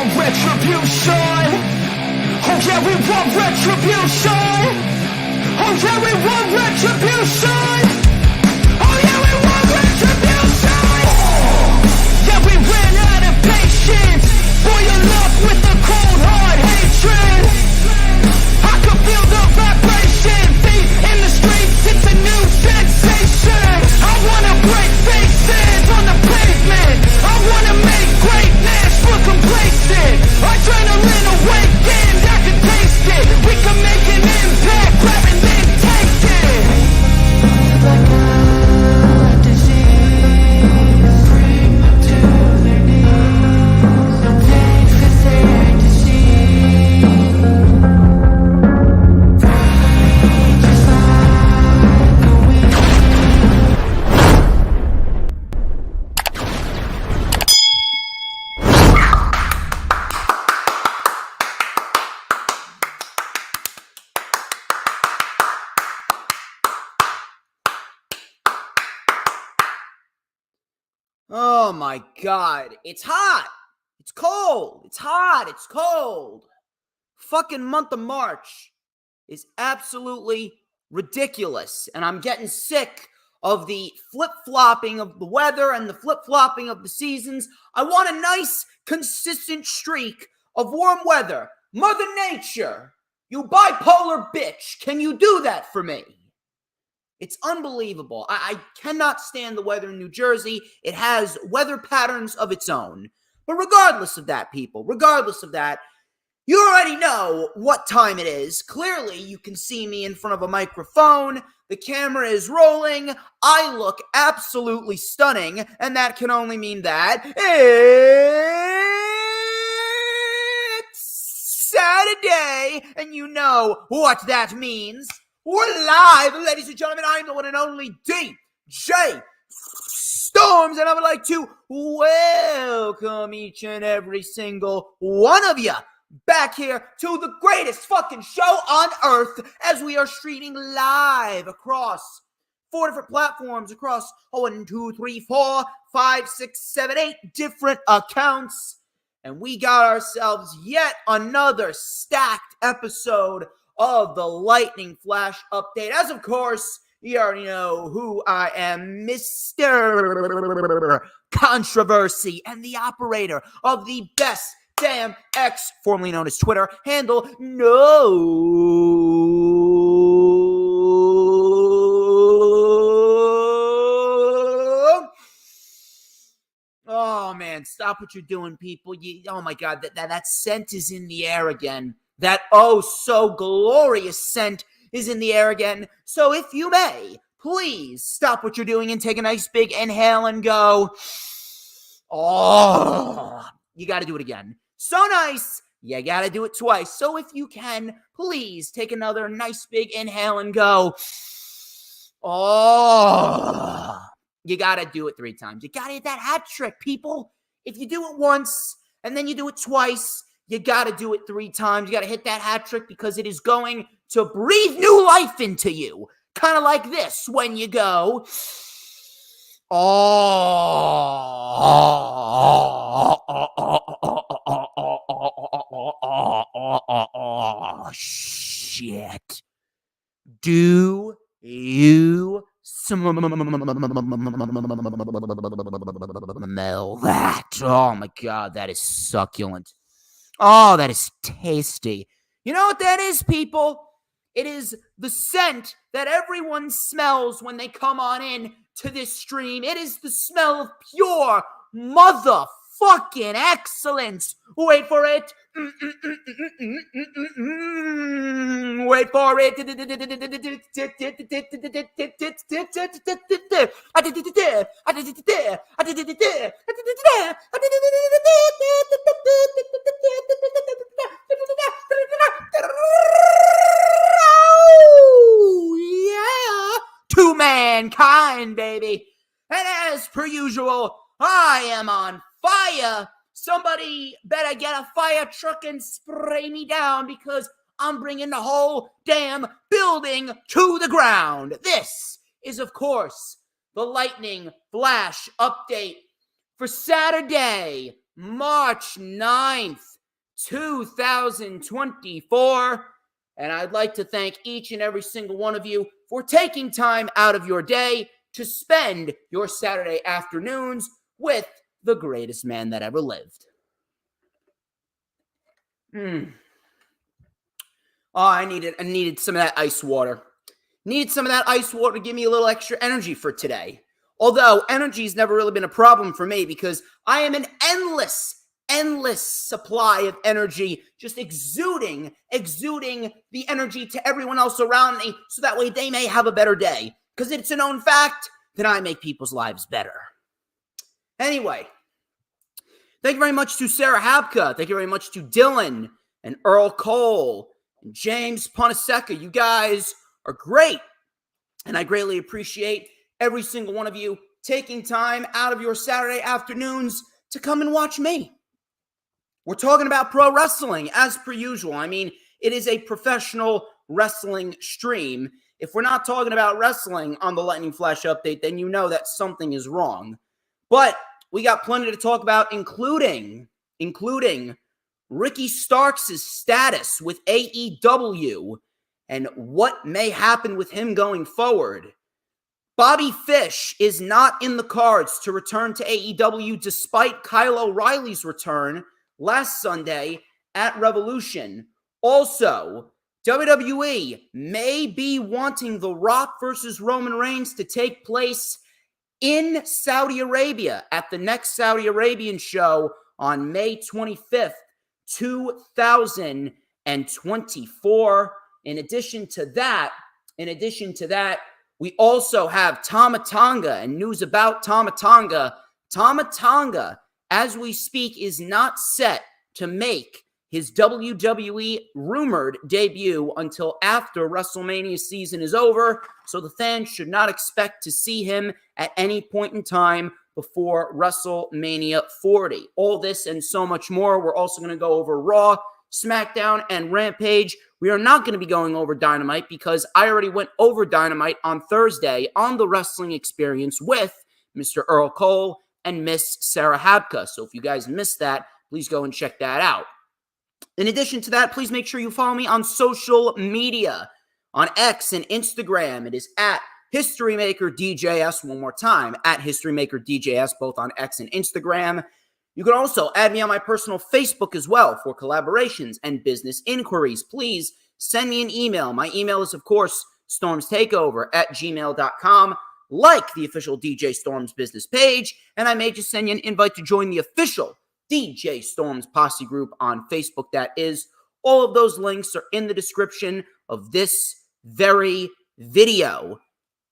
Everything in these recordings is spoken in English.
want retribution. Oh yeah, we want retribution. Oh yeah, we want retribution. Oh yeah, we want retribution. Yeah, we ran out of patience for your love with the cold hard hatred. I can feel the vibration, feet in the streets, it's a new sensation. I wanna break faces on the pavement. I wanna make greatness look complacent. Adrenaline awakened, I can taste it. We can make an impact, grab and then take it. Like a disease, bring them to their knees. Things that they to see. Just like a weed. Oh my God, it's hot. It's cold. It's hot. It's cold. Fucking month of March is absolutely ridiculous. And I'm getting sick of the flip-flopping of the weather and the flip-flopping of the seasons. I want a nice, consistent streak of warm weather. Mother Nature, you bipolar bitch, can you do that for me? It's unbelievable. I cannot stand the weather in New Jersey. It has weather patterns of its own. But regardless of that, people, regardless of that, you already know what time it is. Clearly, you can see me in front of a microphone. The camera is rolling. I look absolutely stunning. And that can only mean that it's Saturday. And you know what that means. We're live, ladies and gentlemen. I'm the one and only DJ Storms, and I would like to welcome each and every single one of you back here to the greatest fucking show on earth as we are streaming live across 4 different platforms, across 1, 2, 3, 4, 5, 6, 7, 8 different accounts. And we got ourselves yet another stacked episode of the Lightning Flash Update. As of course, you already know who I am, Mr. Controversy, and the operator of the Best Damn X, formerly known as Twitter, handle No. Oh man, stop what you're doing, people. Oh my God, that scent is in the air again. That oh so glorious scent is in the air again. So if you may, please stop what you're doing and take a nice big inhale and go, oh, you got to do it again. So nice, you got to do it twice. So if you can, please take another nice big inhale and go, oh, you got to do it 3 times. You got to hit that hat trick, people. If you do it once and then you do it twice, you got to do it 3 times. You got to hit that hat trick because it is going to breathe new life into you. Kind of like this when you go, oh, shit. Do you smell that? Oh, my God, that is succulent. Oh, that is tasty. You know what that is, people? It is the scent that everyone smells when they come on in to this stream. It is the smell of pure motherfucking excellence. Wait for it. Wait for it. Oh, yeah. To mankind, baby. And as per usual, I am on fire. Somebody better get a fire truck and spray me down because I'm bringing the whole damn building to the ground. This is, of course, the Lightning Flash Update for Saturday, March 9th, 2024. And I'd like to thank each and every single one of you for taking time out of your day to spend your Saturday afternoons with the greatest man that ever lived. Oh, I needed some of that ice water. Needed some of that ice water to give me a little extra energy for today. Although energy's never really been a problem for me because I am an endless supply of energy, just exuding the energy to everyone else around me so that way they may have a better day. Because it's a known fact that I make people's lives better. Anyway, thank you very much to Sarah Habka. Thank you very much to Dylan and Earl Cole and James Ponaseka. You guys are great. And I greatly appreciate every single one of you taking time out of your Saturday afternoons to come and watch me. We're talking about pro wrestling as per usual. I mean, it is a professional wrestling stream. If we're not talking about wrestling on the Lightning Flash update, then you know that something is wrong. But we got plenty to talk about, including Ricky Starks' status with AEW and what may happen with him going forward. Bobby Fish is not in the cards to return to AEW despite Kyle O'Reilly's return last Sunday at Revolution. Also, WWE may be wanting The Rock versus Roman Reigns to take place in Saudi Arabia at the next Saudi Arabian show on May 25th, 2024. In addition to that, we also have Tama Tonga and news about Tama Tonga. Tama Tonga, as we speak, is not set to make his WWE rumored debut until after WrestleMania season is over, so the fans should not expect to see him at any point in time before WrestleMania 40. All this and so much more. We're also going to go over Raw, SmackDown, and Rampage. We are not going to be going over Dynamite because I already went over Dynamite on Thursday on the Wrestling Experience with Mr. Earl Cole and Miss Sarah Habka. So if you guys missed that, please go and check that out. In addition to that, please make sure you follow me on social media. On X and Instagram, it is at HistoryMakerDJS. One more time, at HistoryMakerDJS, both on X and Instagram. You can also add me on my personal Facebook as well for collaborations and business inquiries. Please send me an email. My email is, of course, StormsTakeOver@gmail.com. Like the official DJ Storms business page, and I may just send you an invite to join the official DJ Storms Posse group on Facebook. That is, all of those links are in the description of this very video.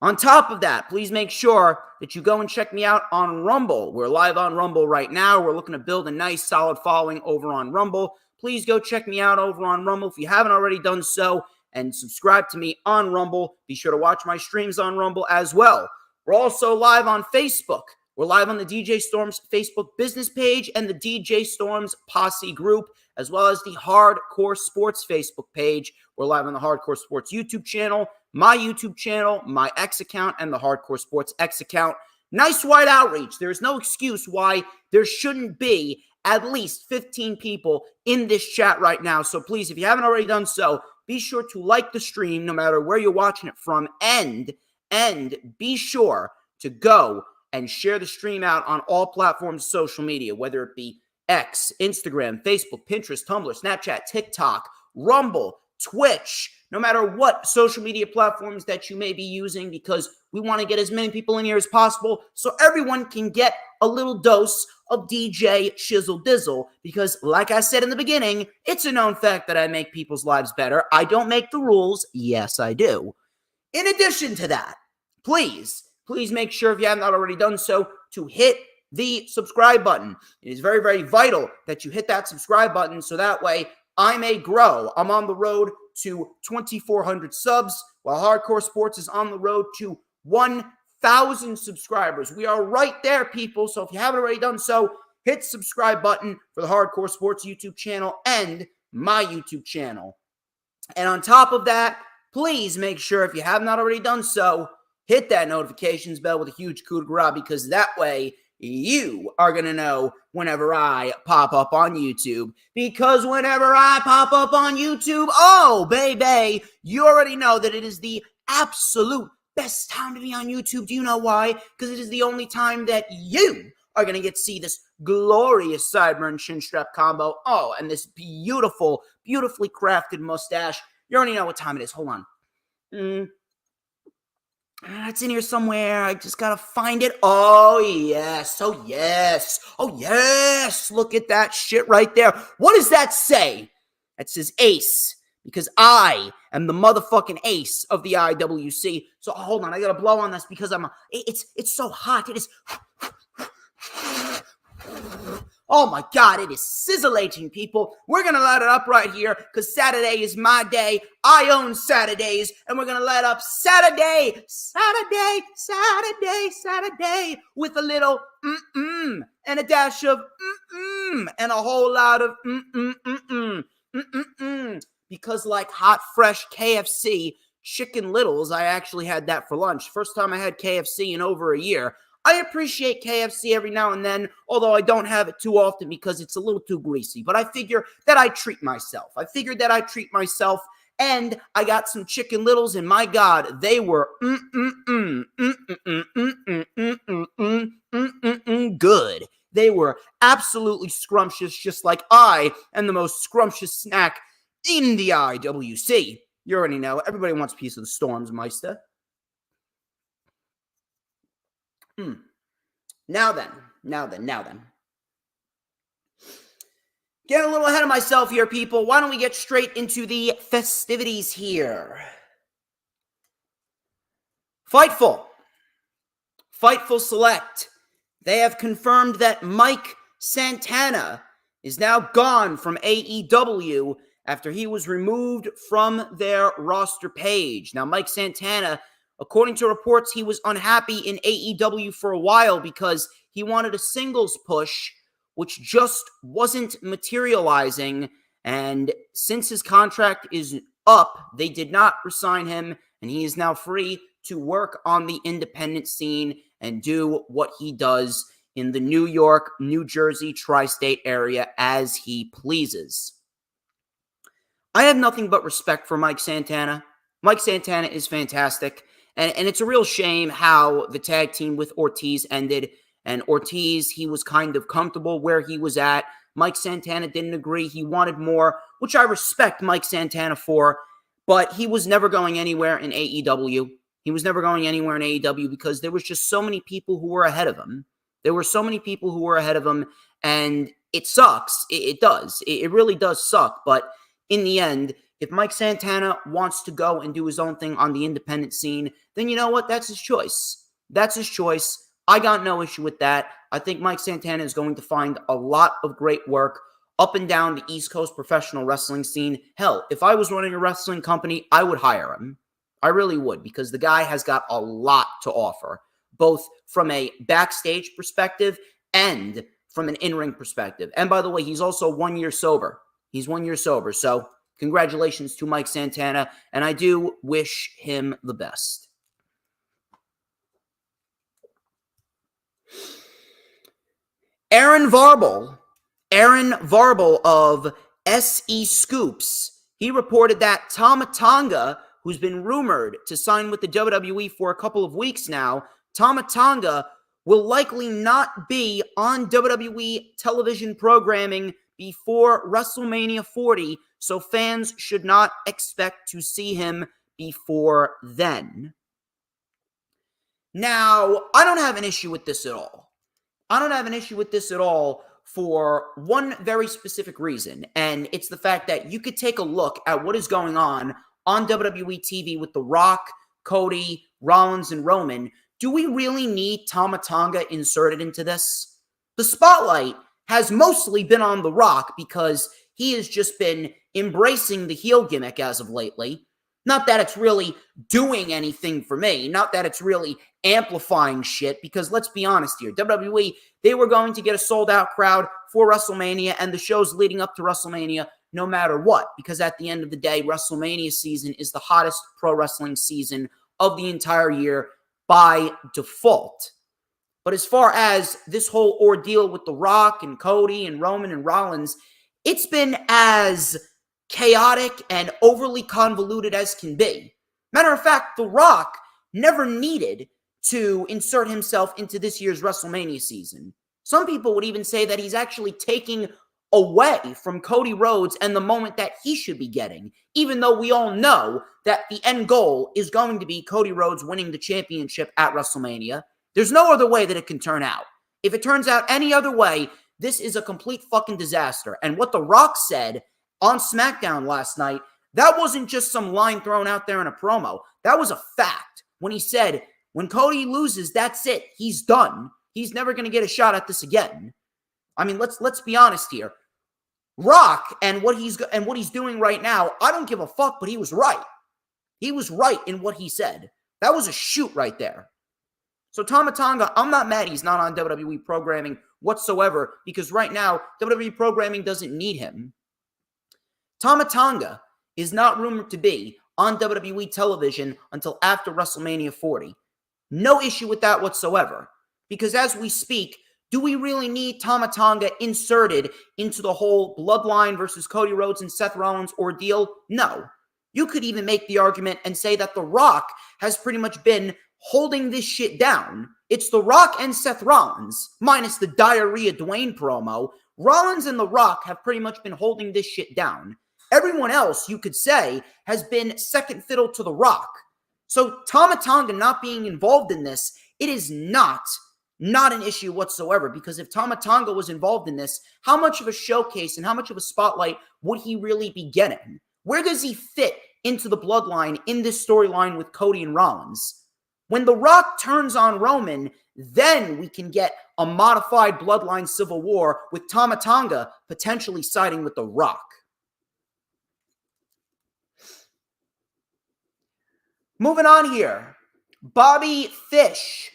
On top of that, please make sure that you go and check me out on Rumble. We're live on Rumble right now. We're looking to build a nice, solid following over on Rumble. Please go check me out over on Rumble if you haven't already done so, and subscribe to me on Rumble. Be sure to watch my streams on Rumble as well. We're also live on Facebook. We're live on the DJ Storms Facebook business page and the DJ Storms Posse group, as well as the Hardcore Sports Facebook page. We're live on the Hardcore Sports YouTube channel, my YouTube channel, my X account, and the Hardcore Sports X account. Nice wide outreach. There's no excuse why there shouldn't be at least 15 people in this chat right now. So please, if you haven't already done so, be sure to like the stream no matter where you're watching it from, and be sure to go and share the stream out on all platforms of social media, whether it be X, Instagram, Facebook, Pinterest, Tumblr, Snapchat, TikTok, Rumble, Twitch, no matter what social media platforms that you may be using, because we want to get as many people in here as possible so everyone can get a little dose of DJ Shizzle Dizzle, because like I said in the beginning, it's a known fact that I make people's lives better. I don't make the rules. Yes, I do. In addition to that, please make sure, if you haven't already done so, to hit the subscribe button. It is very, very vital that you hit that subscribe button so that way I may grow. I'm on the road to 2,400 subs, while Hardcore Sports is on the road to 1,000 subscribers. We are right there, people. So if you haven't already done so, hit the subscribe button for the Hardcore Sports YouTube channel and my YouTube channel. And on top of that, please make sure, if you have not already done so, hit that notifications bell with a huge coup de grace, because that way you are going to know whenever I pop up on YouTube. Because whenever I pop up on YouTube, oh, baby, you already know that it is the absolute best time to be on YouTube. Do you know why? Because it is the only time that you are going to get to see this glorious sideburn chin strap combo. Oh, and this beautiful, beautifully crafted mustache. You already know what time it is. Hold on. It's in here somewhere. I just gotta find it. Oh, yes. Oh, yes. Oh, yes. Look at that shit right there. What does that say? That says ace. Because I am the motherfucking ace of the IWC. So hold on. I gotta blow on this because it's so hot. It is... Oh my God, it is sizzling, people. We're going to light it up right here because Saturday is my day. I own Saturdays, and we're going to light up Saturday with a little and a dash of and a whole lot of because like hot, fresh KFC Chicken Littles, I actually had that for lunch. First time I had KFC in over a year. I appreciate KFC every now and then, although I don't have it too often because it's a little too greasy. But I figure that I treat myself. And I got some Chicken Littles, and my God, they were good. They were absolutely scrumptious, just like I am the most scrumptious snack in the IWC. You already know. Everybody wants a piece of the Storms, Meister. Now then. Getting a little ahead of myself here, people. Why don't we get straight into the festivities here? Fightful Select. They have confirmed that Mike Santana is now gone from AEW after he was removed from their roster page. Now, Mike Santana, according to reports, he was unhappy in AEW for a while because he wanted a singles push, which just wasn't materializing. And since his contract is up, they did not resign him, and he is now free to work on the independent scene and do what he does in the New York, New Jersey, tri-state area as he pleases. I have nothing but respect for Mike Santana. Mike Santana is fantastic. And it's a real shame how the tag team with Ortiz ended. And Ortiz, he was kind of comfortable where he was at. Mike Santana didn't agree. He wanted more, which I respect Mike Santana for. But he was never going anywhere in AEW. He was never going anywhere in AEW because there was just so many people who were ahead of him. And it sucks. It does. It really does suck. But in the end, if Mike Santana wants to go and do his own thing on the independent scene, then you know what? That's his choice. I got no issue with that. I think Mike Santana is going to find a lot of great work up and down the East Coast professional wrestling scene. Hell, if I was running a wrestling company, I would hire him. I really would, because the guy has got a lot to offer, both from a backstage perspective and from an in-ring perspective. And by the way, he's also 1 year sober. So congratulations to Mike Santana, and I do wish him the best. Aaron Varble of SE Scoops, he reported that Tama Tonga, who's been rumored to sign with the WWE for a couple of weeks now, Tama Tonga will likely not be on WWE television programming before WrestleMania 40, so fans should not expect to see him before then. Now, I don't have an issue with this at all. For one very specific reason, and it's the fact that you could take a look at what is going on WWE TV with The Rock, Cody, Rollins, and Roman. Do we really need Tama Tonga inserted into this? The spotlight has mostly been on The Rock because he has just been embracing the heel gimmick as of lately. Not that it's really doing anything for me. Not that it's really amplifying shit, because let's be honest here. WWE, they were going to get a sold-out crowd for WrestleMania and the shows leading up to WrestleMania no matter what, because at the end of the day, WrestleMania season is the hottest pro wrestling season of the entire year by default. But as far as this whole ordeal with The Rock and Cody and Roman and Rollins, it's been as chaotic and overly convoluted as can be. Matter of fact, The Rock never needed to insert himself into this year's WrestleMania season. Some people would even say that he's actually taking away from Cody Rhodes and the moment that he should be getting, even though we all know that the end goal is going to be Cody Rhodes winning the championship at WrestleMania. There's no other way that it can turn out. If it turns out any other way, this is a complete fucking disaster. And what The Rock said on SmackDown last night, that wasn't just some line thrown out there in a promo. That was a fact. When he said, when Cody loses, that's it. He's done. He's never going to get a shot at this again. I mean, let's be honest here. Rock and what he's doing right now, I don't give a fuck, but he was right. He was right in what he said. That was a shoot right there. So Tama Tonga, I'm not mad he's not on WWE programming whatsoever, because right now, WWE programming doesn't need him. Tama Tonga is not rumored to be on WWE television until after WrestleMania 40. No issue with that whatsoever. Because as we speak, do we really need Tama Tonga inserted into the whole Bloodline versus Cody Rhodes and Seth Rollins ordeal? No. You could even make the argument and say that The Rock has pretty much been holding this shit down. It's The Rock and Seth Rollins, minus the Diarrhea Dwayne promo. Rollins and The Rock have pretty much been holding this shit down. Everyone else, you could say, has been second fiddle to The Rock. So Tama Tonga not being involved in this, it is not an issue whatsoever, because if Tama Tonga was involved in this, how much of a showcase and how much of a spotlight would he really be getting? Where does he fit into the bloodline in this storyline with Cody and Rollins? When The Rock turns on Roman, then we can get a modified bloodline civil war with Tama Tonga potentially siding with The Rock. Moving on here, Bobby Fish.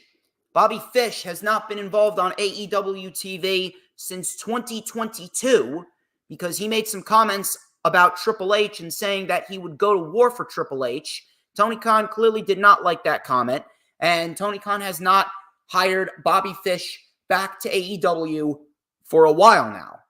Bobby Fish has not been involved on AEW TV since 2022 because he made some comments about Triple H and saying that he would go to war for Triple H. Tony Khan clearly did not like that comment, and Tony Khan has not hired Bobby Fish back to AEW for a while now.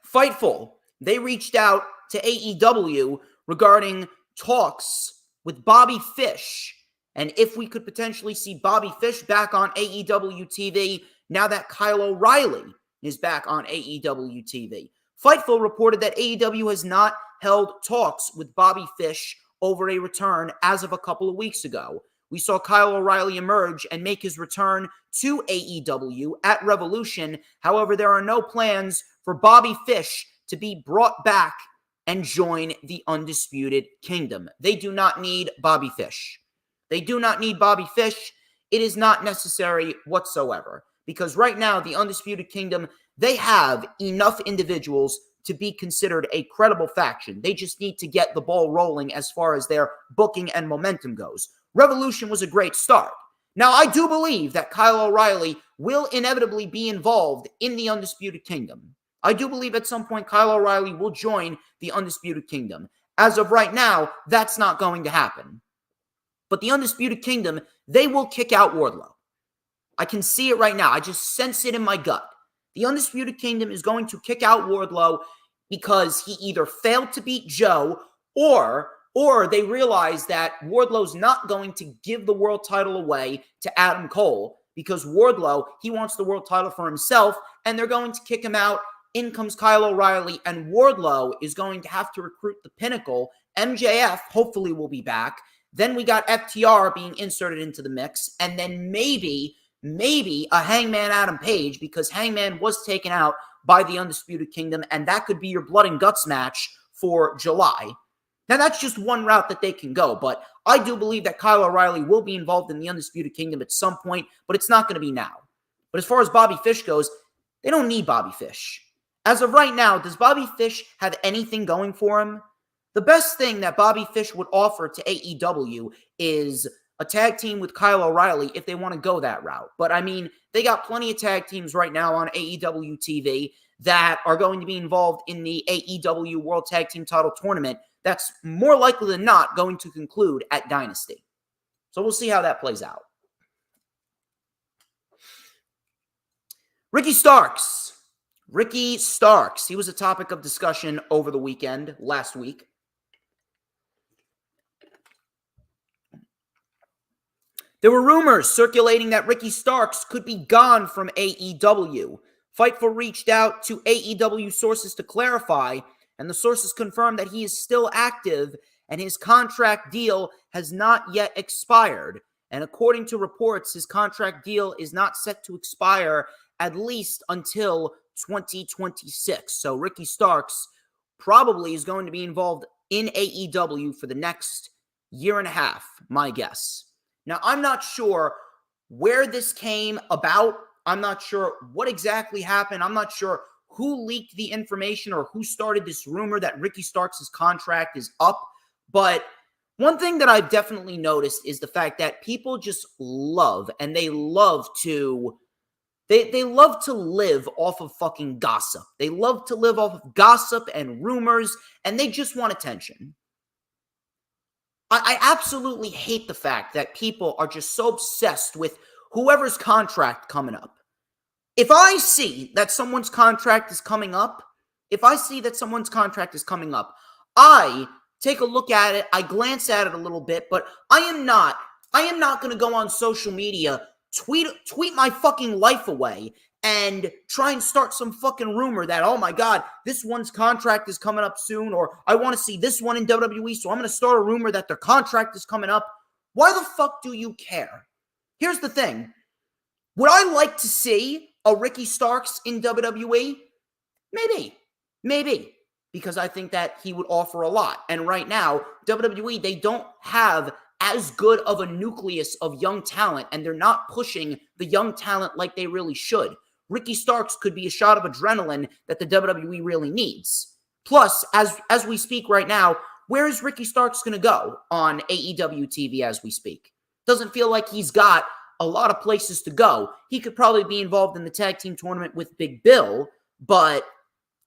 Fightful, they reached out to AEW regarding talks with Bobby Fish, and if we could potentially see Bobby Fish back on AEW TV now that Kyle O'Reilly is back on AEW TV. Fightful reported that AEW has not held talks with Bobby Fish over a return as of a couple of weeks ago. We saw Kyle O'Reilly emerge and make his return to AEW at Revolution. However, there are no plans for Bobby Fish to be brought back and join the Undisputed Kingdom. They do not need Bobby Fish. They do not need Bobby Fish. It is not necessary whatsoever, because right now the Undisputed Kingdom, they have enough individuals to be considered a credible faction. They just need to get the ball rolling as far as their booking and momentum goes. Revolution was a great start. Now, I do believe that Kyle O'Reilly will inevitably be involved in the Undisputed Kingdom. I do believe at some point Kyle O'Reilly will join the Undisputed Kingdom. As of right now, that's not going to happen. But the Undisputed Kingdom, they will kick out Wardlow. I can see it right now. I just sense it in my gut. The Undisputed Kingdom is going to kick out Wardlow because he either failed to beat Joe or they realize that Wardlow's not going to give the world title away to Adam Cole because Wardlow, he wants the world title for himself, and they're going to kick him out. In comes Kyle O'Reilly, and Wardlow is going to have to recruit the Pinnacle. MJF hopefully will be back. Then we got FTR being inserted into the mix, and then maybe a Hangman Adam Page, because Hangman was taken out by the Undisputed Kingdom, and that could be your blood and guts match for July. Now, that's just one route that they can go, but I do believe that Kyle O'Reilly will be involved in the Undisputed Kingdom at some point, but it's not going to be now. But as far as Bobby Fish goes, they don't need Bobby Fish. As of right now, does Bobby Fish have anything going for him? The best thing that Bobby Fish would offer to AEW is a tag team with Kyle O'Reilly if they want to go that route. But I mean, they got plenty of tag teams right now on AEW TV that are going to be involved in the AEW World Tag Team Title Tournament that's more likely than not going to conclude at Dynasty. So we'll see how that plays out. Ricky Starks. Ricky Starks. He was a topic of discussion over the weekend, last week. There were rumors circulating that Ricky Starks could be gone from AEW. Fightful reached out to AEW sources to clarify, and the sources confirmed that he is still active and his contract deal has not yet expired. And according to reports, his contract deal is not set to expire at least until 2026. So Ricky Starks probably is going to be involved in AEW for the next year and a half, my guess. Now, I'm not sure where this came about. I'm not sure what exactly happened. I'm not sure who leaked the information or who started this rumor that Ricky Starks' contract is up. But one thing that I've definitely noticed is the fact that people just love, and they love to live off of fucking gossip. They love to live off of gossip and rumors, and they just want attention. I absolutely hate the fact that people are just so obsessed with whoever's contract coming up. If I see that someone's contract is coming up, I take a look at it, I glance at it a little bit, but I am not going to go on social media, tweet my fucking life away and try and start some fucking rumor that, oh my God, this one's contract is coming up soon, or I want to see this one in WWE, so I'm going to start a rumor that their contract is coming up. Why the fuck do you care? Here's the thing. Would I like to see a Ricky Starks in WWE? Maybe. Because I think that he would offer a lot. And right now, WWE, they don't have as good of a nucleus of young talent, and they're not pushing the young talent like they really should. Ricky Starks could be a shot of adrenaline that the WWE really needs. Plus, as we speak right now, where is Ricky Starks going to go on AEW TV as we speak? Doesn't feel like he's got a lot of places to go. He could probably be involved in the tag team tournament with Big Bill, but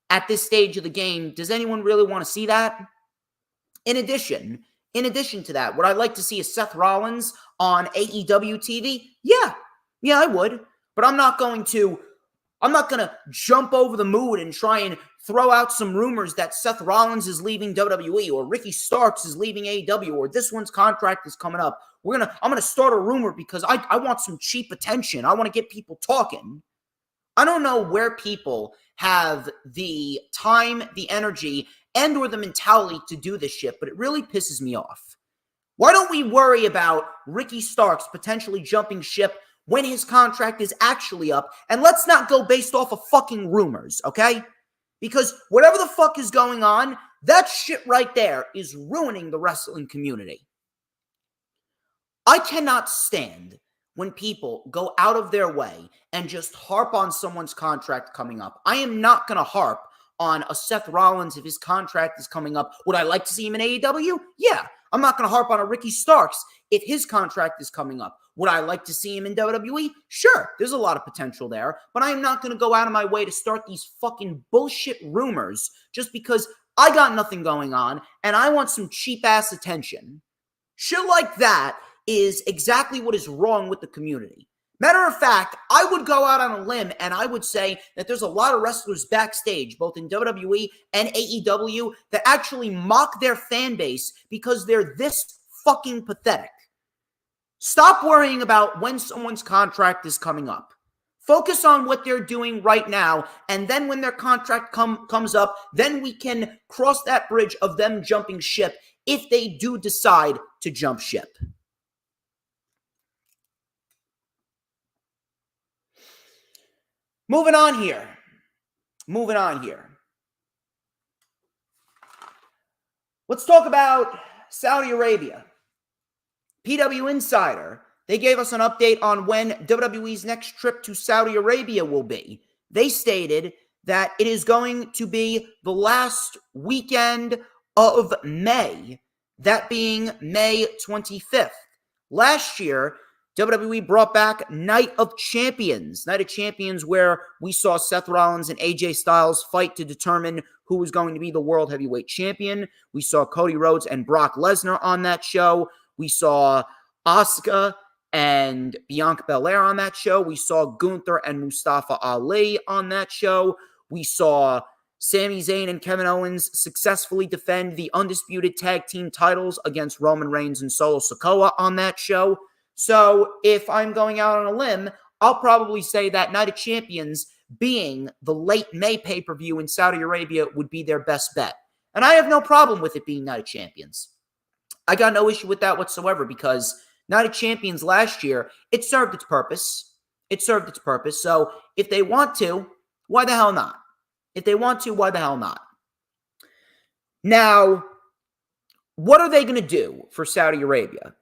at this stage of the game, does anyone really want to see that? In addition to that, would I like to see a Seth Rollins on AEW TV? Yeah, I would. But I'm not going to jump over the moon and try and throw out some rumors that Seth Rollins is leaving WWE or Ricky Starks is leaving AEW or this one's contract is coming up. I'm gonna start a rumor because I want some cheap attention. I want to get people talking. I don't know where people have the time, the energy, and or the mentality to do this shit, but it really pisses me off. Why don't we worry about Ricky Starks potentially jumping ship when his contract is actually up, and let's not go based off of fucking rumors, okay? Because whatever the fuck is going on, that shit right there is ruining the wrestling community. I cannot stand when people go out of their way and just harp on someone's contract coming up. I am not going to harp on a Seth Rollins if his contract is coming up. Would I like to see him in AEW? Yeah. I'm not going to harp on a Ricky Starks if his contract is coming up. Would I like to see him in WWE? Sure. There's a lot of potential there, but I am not going to go out of my way to start these fucking bullshit rumors just because I got nothing going on and I want some cheap-ass attention. Shit like that is exactly what is wrong with the community. Matter of fact, I would go out on a limb and I would say that there's a lot of wrestlers backstage, both in WWE and AEW, that actually mock their fan base because they're this fucking pathetic. Stop worrying about when someone's contract is coming up. Focus on what they're doing right now, and then when their contract comes up, then we can cross that bridge of them jumping ship if they do decide to jump ship. Moving on here. Let's talk about Saudi Arabia. PW Insider, they gave us an update on when WWE's next trip to Saudi Arabia will be. They stated that it is going to be the last weekend of May, that being May 25th. Last year, WWE brought back Night of Champions where we saw Seth Rollins and AJ Styles fight to determine who was going to be the World Heavyweight Champion. We saw Cody Rhodes and Brock Lesnar on that show. We saw Asuka and Bianca Belair on that show. We saw Gunther and Mustafa Ali on that show. We saw Sami Zayn and Kevin Owens successfully defend the undisputed tag team titles against Roman Reigns and Solo Sikoa on that show. So if I'm going out on a limb, I'll probably say that Night of Champions being the late May pay-per-view in Saudi Arabia would be their best bet. And I have no problem with it being Night of Champions. I got no issue with that whatsoever because Night of Champions last year, it served its purpose. It served its purpose. So if they want to, why the hell not? If they want to, why the hell not? Now, what are they going to do for Saudi Arabia?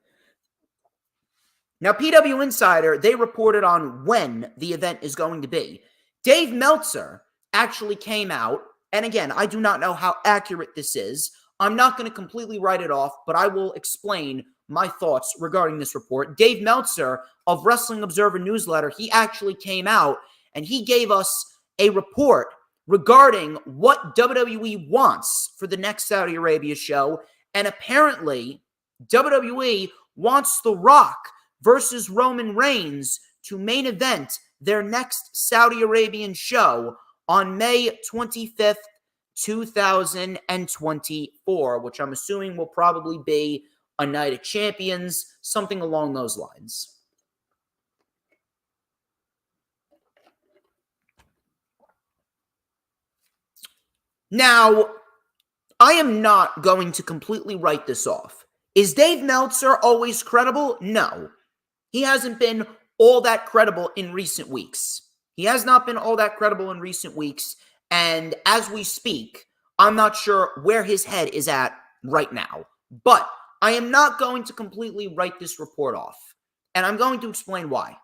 Now, PW Insider, they reported on when the event is going to be. Dave Meltzer actually came out, and again, I do not know how accurate this is. I'm not going to completely write it off, but I will explain my thoughts regarding this report. Dave Meltzer of Wrestling Observer Newsletter, he actually came out and he gave us a report regarding what WWE wants for the next Saudi Arabia show. And apparently, WWE wants The Rock versus Roman Reigns to main event their next Saudi Arabian show on May 25th, 2024, which I'm assuming will probably be a Night of Champions, something along those lines. Now, I am not going to completely write this off. Is Dave Meltzer always credible? No. He hasn't been all that credible in recent weeks. He has not been all that credible in recent weeks, and as we speak, I'm not sure where his head is at right now. But I am not going to completely write this report off, and I'm going to explain why.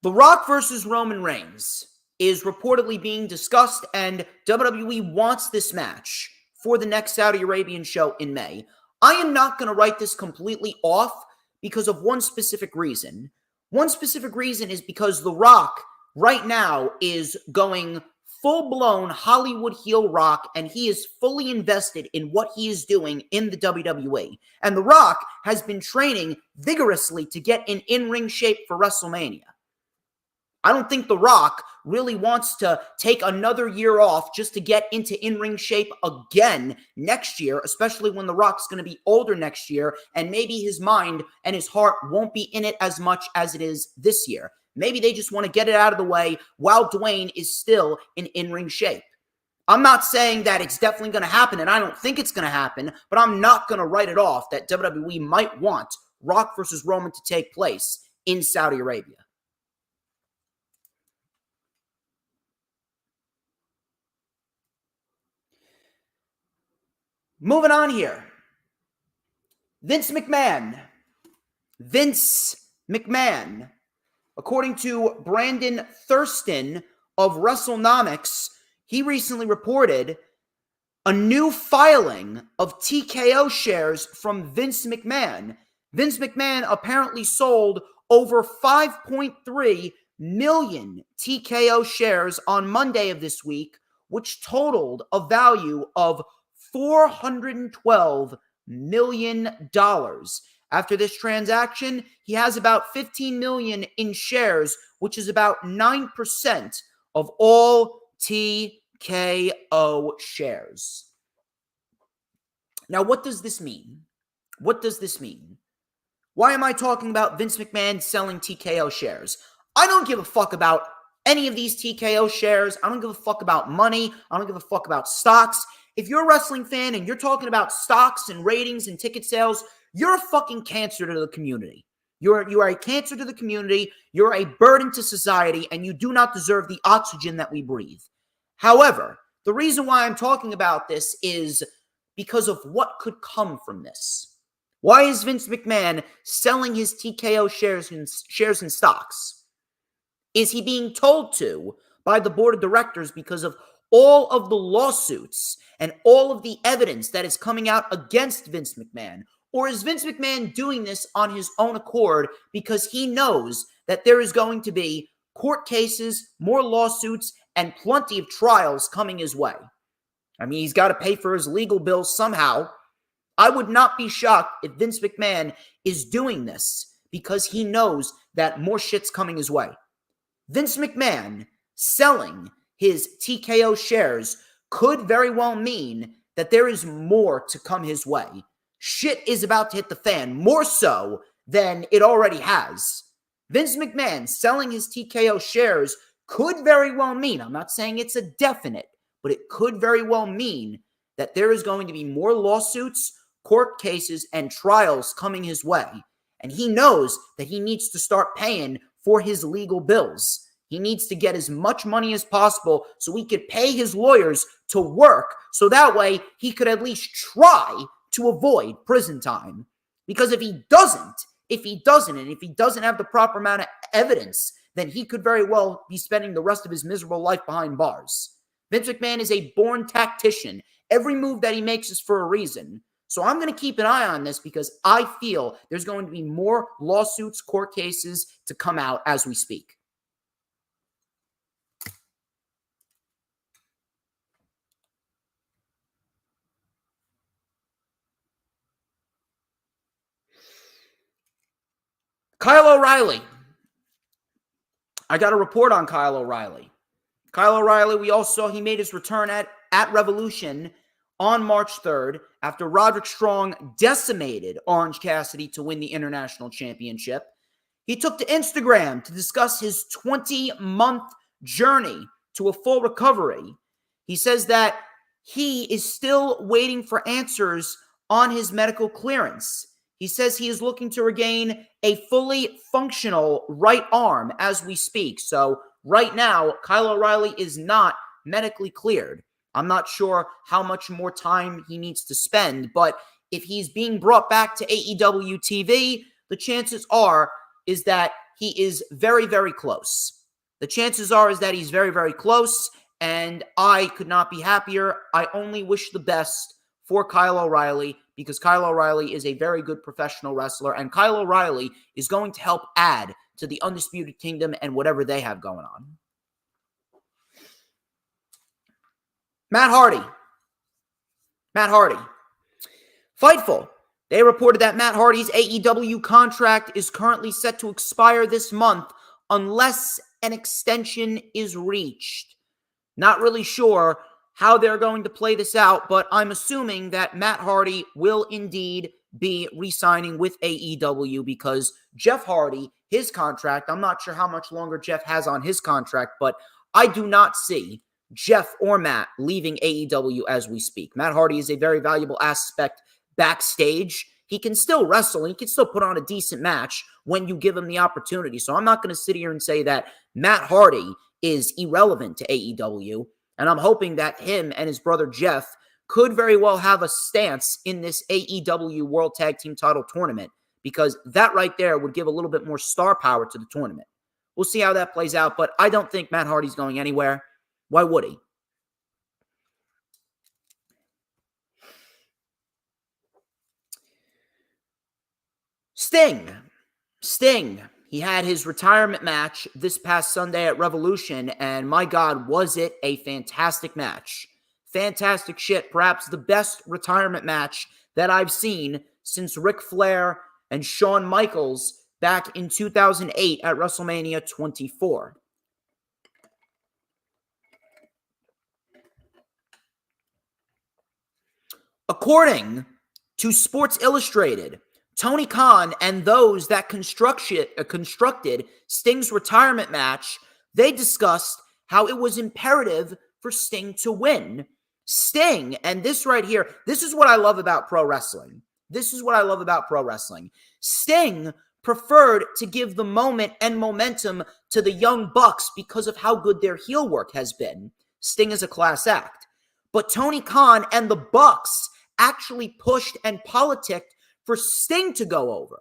The Rock versus Roman Reigns is reportedly being discussed, and WWE wants this match for the next Saudi Arabian show in May. I am not going to write this completely off because of one specific reason. One specific reason is because The Rock right now is going full-blown Hollywood heel Rock, and he is fully invested in what he is doing in the WWE. And The Rock has been training vigorously to get in in-ring shape for WrestleMania. I don't think The Rock really wants to take another year off just to get into in-ring shape again next year, especially when The Rock's going to be older next year, and maybe his mind and his heart won't be in it as much as it is this year. Maybe they just want to get it out of the way while Dwayne is still in in-ring shape. I'm not saying that it's definitely going to happen, and I don't think it's going to happen, but I'm not going to write it off that WWE might want Rock versus Roman to take place in Saudi Arabia. Moving on here. Vince McMahon. According to Brandon Thurston of WrestleNomics, he recently reported a new filing of TKO shares from Vince McMahon. Vince McMahon apparently sold over 5.3 million TKO shares on Monday of this week, which totaled a value of $412 million. After this transaction, he has about 15 million in shares, which is about 9% of all TKO shares. Now, what does this mean? Why am I talking about Vince McMahon selling TKO shares? I don't give a fuck about any of these TKO shares. I don't give a fuck about money. I don't give a fuck about stocks. If you're a wrestling fan and you're talking about stocks and ratings and ticket sales, you're a fucking cancer to the community. You are a cancer to the community. You're a burden to society, and you do not deserve the oxygen that we breathe. However, the reason why I'm talking about this is because of what could come from this. Why is Vince McMahon selling his TKO shares and stocks? Is he being told to by the board of directors because of all of the lawsuits and all of the evidence that is coming out against Vince McMahon? Or is Vince McMahon doing this on his own accord because he knows that there is going to be court cases, more lawsuits, and plenty of trials coming his way? I mean, he's got to pay for his legal bills somehow. I would not be shocked if Vince McMahon is doing this because he knows that more shit's coming his way. Vince McMahon selling his TKO shares could very well mean that there is more to come his way. Shit is about to hit the fan, more so than it already has. Vince McMahon selling his TKO shares could very well mean, I'm not saying it's a definite, but it could very well mean that there is going to be more lawsuits, court cases, and trials coming his way. And he knows that he needs to start paying for his legal bills. He needs to get as much money as possible so he could pay his lawyers to work so that way he could at least try to avoid prison time. Because if he doesn't have the proper amount of evidence, then he could very well be spending the rest of his miserable life behind bars. Vince McMahon is a born tactician. Every move that he makes is for a reason. So I'm going to keep an eye on this because I feel there's going to be more lawsuits, court cases to come out as we speak. Kyle O'Reilly. I got a report on Kyle O'Reilly. Kyle O'Reilly, we all saw he made his return at Revolution on March 3rd after Roderick Strong decimated Orange Cassidy to win the International Championship. He took to Instagram to discuss his 20-month journey to a full recovery. He says that he is still waiting for answers on his medical clearance. He says he is looking to regain a fully functional right arm as we speak. So right now, Kyle O'Reilly is not medically cleared. I'm not sure how much more time he needs to spend, but if he's being brought back to AEW TV, the chances are is that he is very, very close. The chances are is that he's very, very close, and I could not be happier. I only wish the best for Kyle O'Reilly because Kyle O'Reilly is a very good professional wrestler, and Kyle O'Reilly is going to help add to the Undisputed Kingdom and whatever they have going on. Matt Hardy. Fightful. They reported that Matt Hardy's AEW contract is currently set to expire this month unless an extension is reached. Not really sure how they're going to play this out, but I'm assuming that Matt Hardy will indeed be re-signing with AEW because Jeff Hardy, his contract, I'm not sure how much longer Jeff has on his contract, but I do not see Jeff or Matt leaving AEW as we speak. Matt Hardy is a very valuable aspect backstage. He can still wrestle. He can still put on a decent match when you give him the opportunity. So I'm not going to sit here and say that Matt Hardy is irrelevant to AEW. And I'm hoping that him and his brother Jeff could very well have a stance in this AEW World Tag Team Title Tournament because that right there would give a little bit more star power to the tournament. We'll see how that plays out, but I don't think Matt Hardy's going anywhere. Why would he? Sting. He had his retirement match this past Sunday at Revolution, and my God, was it a fantastic match. Fantastic shit. Perhaps the best retirement match that I've seen since Ric Flair and Shawn Michaels back in 2008 at WrestleMania 24. According to Sports Illustrated, Tony Khan and those that constructed Sting's retirement match, they discussed how it was imperative for Sting to win. Sting, and this right here, this is what I love about pro wrestling. Sting preferred to give the moment and momentum to the Young Bucks because of how good their heel work has been. Sting is a class act. But Tony Khan and the Bucks actually pushed and politicked for Sting to go over.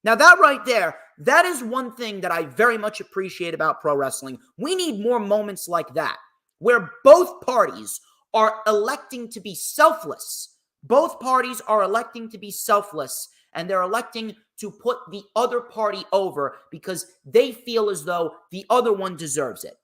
Now that right there, that is one thing that I very much appreciate about pro wrestling. We need more moments like that, where both parties are electing to be selfless. Both parties are electing to be selfless, and they're electing to put the other party over because they feel as though the other one deserves it.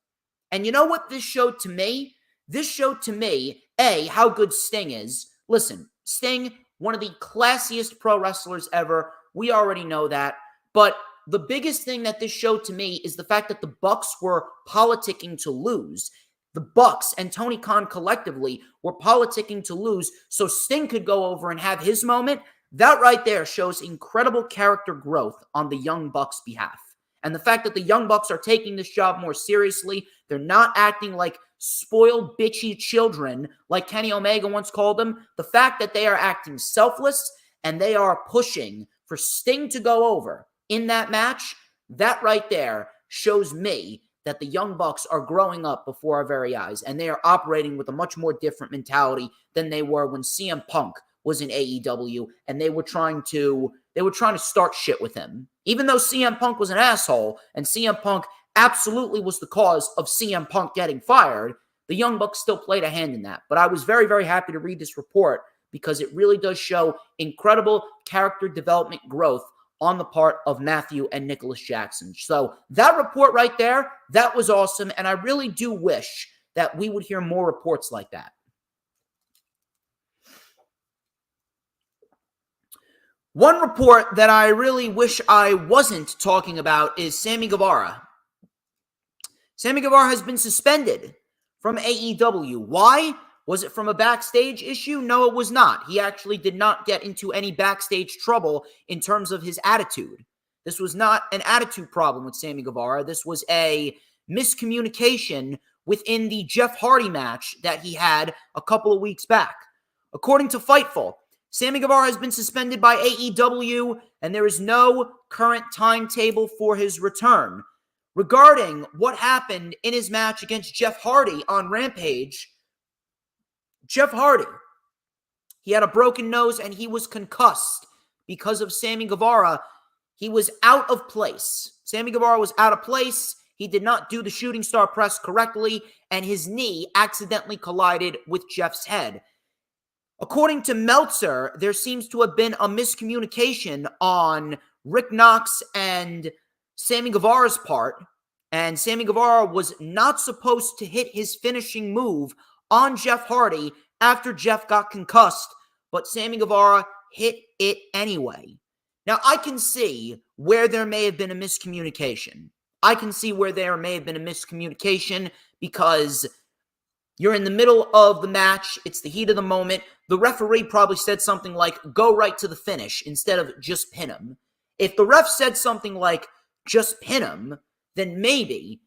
And you know what this showed to me? This showed to me, A, how good Sting is. Listen, Sting, one of the classiest pro wrestlers ever. We already know that. But the biggest thing that this showed to me is the fact that the Bucks were politicking to lose. The Bucks and Tony Khan collectively were politicking to lose so Sting could go over and have his moment. That right there shows incredible character growth on the Young Bucks' behalf. And the fact that the Young Bucks are taking this job more seriously, they're not acting like spoiled, bitchy children like Kenny Omega once called them. The fact that they are acting selfless and they are pushing for Sting to go over in that match, that right there shows me that the Young Bucks are growing up before our very eyes, and they are operating with a much more different mentality than they were when CM Punk was in AEW, and they were trying to start shit with him. Even though CM Punk was an asshole, and CM Punk absolutely was the cause of CM Punk getting fired, the Young Bucks still played a hand in that. But I was very, very happy to read this report because it really does show incredible character development growth on the part of Matthew and Nicholas Jackson. So that report right there, that was awesome. And I really do wish that we would hear more reports like that. One report that I really wish I wasn't talking about is Sammy Guevara. Sammy Guevara has been suspended from AEW. Why? Was it from a backstage issue? No, it was not. He actually did not get into any backstage trouble in terms of his attitude. This was not an attitude problem with Sammy Guevara. This was a miscommunication within the Jeff Hardy match that he had a couple of weeks back. According to Fightful, Sammy Guevara has been suspended by AEW, and there is no current timetable for his return. Regarding what happened in his match against Jeff Hardy on Rampage, Jeff Hardy, he had a broken nose and he was concussed because of Sammy Guevara. He was out of place. Sammy Guevara was out of place. He did not do the shooting star press correctly, and his knee accidentally collided with Jeff's head. According to Meltzer, there seems to have been a miscommunication on Rick Knox and Sammy Guevara's part, and Sammy Guevara was not supposed to hit his finishing move on Jeff Hardy after Jeff got concussed, but Sammy Guevara hit it anyway. Now, I can see where there may have been a miscommunication. Because you're in the middle of the match. It's the heat of the moment. The referee probably said something like, go right to the finish instead of just pin him. If the ref said something like, just pin him, then maybe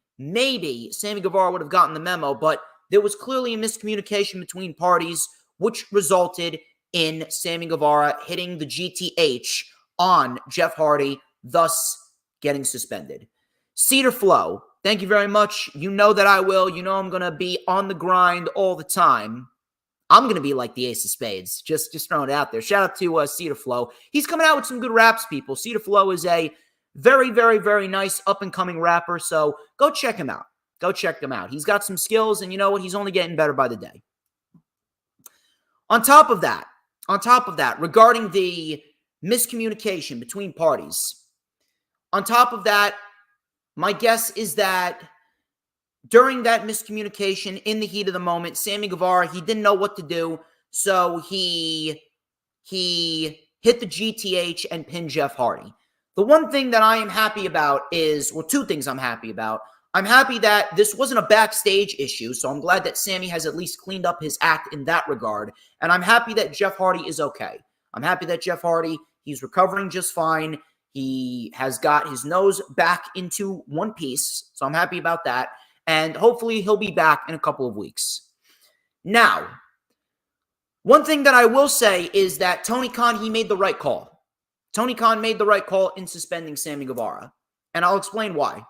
Sammy Guevara would have gotten the memo, but there was clearly a miscommunication between parties, which resulted in Sammy Guevara hitting the GTH on Jeff Hardy, thus getting suspended. Cedar Flow, thank you very much. You know that I will. You know I'm going to be on the grind all the time. I'm going to be like the Ace of Spades. Just throwing it out there. Shout out to Cedar Flow. He's coming out with some good raps, people. Cedar Flow is a very, very, very nice up-and-coming rapper, so go check him out. Go check him out. He's got some skills, and you know what? He's only getting better by the day. On top of that, regarding the miscommunication between parties, on top of that, my guess is that during that miscommunication, in the heat of the moment, Sammy Guevara, he didn't know what to do, so he hit the GTH and pinned Jeff Hardy. The one thing that I am happy about is, well, two things I'm happy about. I'm happy that this wasn't a backstage issue, so I'm glad that Sammy has at least cleaned up his act in that regard. And I'm happy that Jeff Hardy is okay. I'm happy that Jeff Hardy, he's recovering just fine. He has got his nose back into one piece, so I'm happy about that. And hopefully he'll be back in a couple of weeks. Now, one thing that I will say is that Tony Khan, he made the right call. Tony Khan made the right call in suspending Sammy Guevara. And I'll explain why.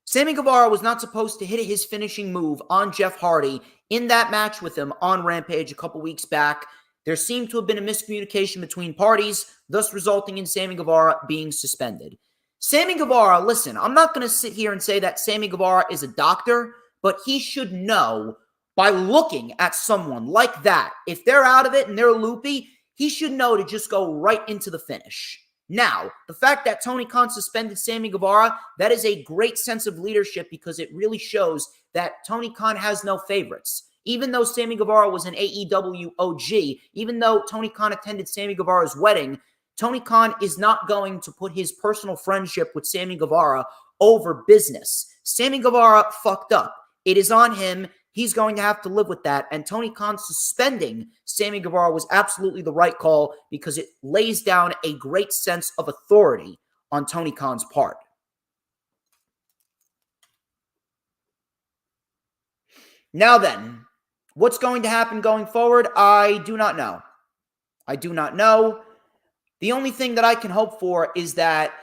Sammy Guevara was not supposed to hit his finishing move on Jeff Hardy in that match with him on Rampage a couple weeks back. There seemed to have been a miscommunication between parties, thus resulting in Sammy Guevara being suspended. Sammy Guevara, listen, I'm not going to sit here and say that Sammy Guevara is a doctor, but he should know by looking at someone like that, if they're out of it and they're loopy, he should know to just go right into the finish. Now, the fact that Tony Khan suspended Sammy Guevara, that is a great sense of leadership because it really shows that Tony Khan has no favorites. even though Sammy Guevara was an AEW OG, even though Tony Khan attended Sammy Guevara's wedding, Tony Khan is not going to put his personal friendship with Sammy Guevara over business. Sammy Guevara fucked up. It is on him. He's going to have to live with that. And Tony Khan suspending Sammy Guevara was absolutely the right call because it lays down a great sense of authority on Tony Khan's part. Now then, what's going to happen going forward? I do not know. The only thing that I can hope for is that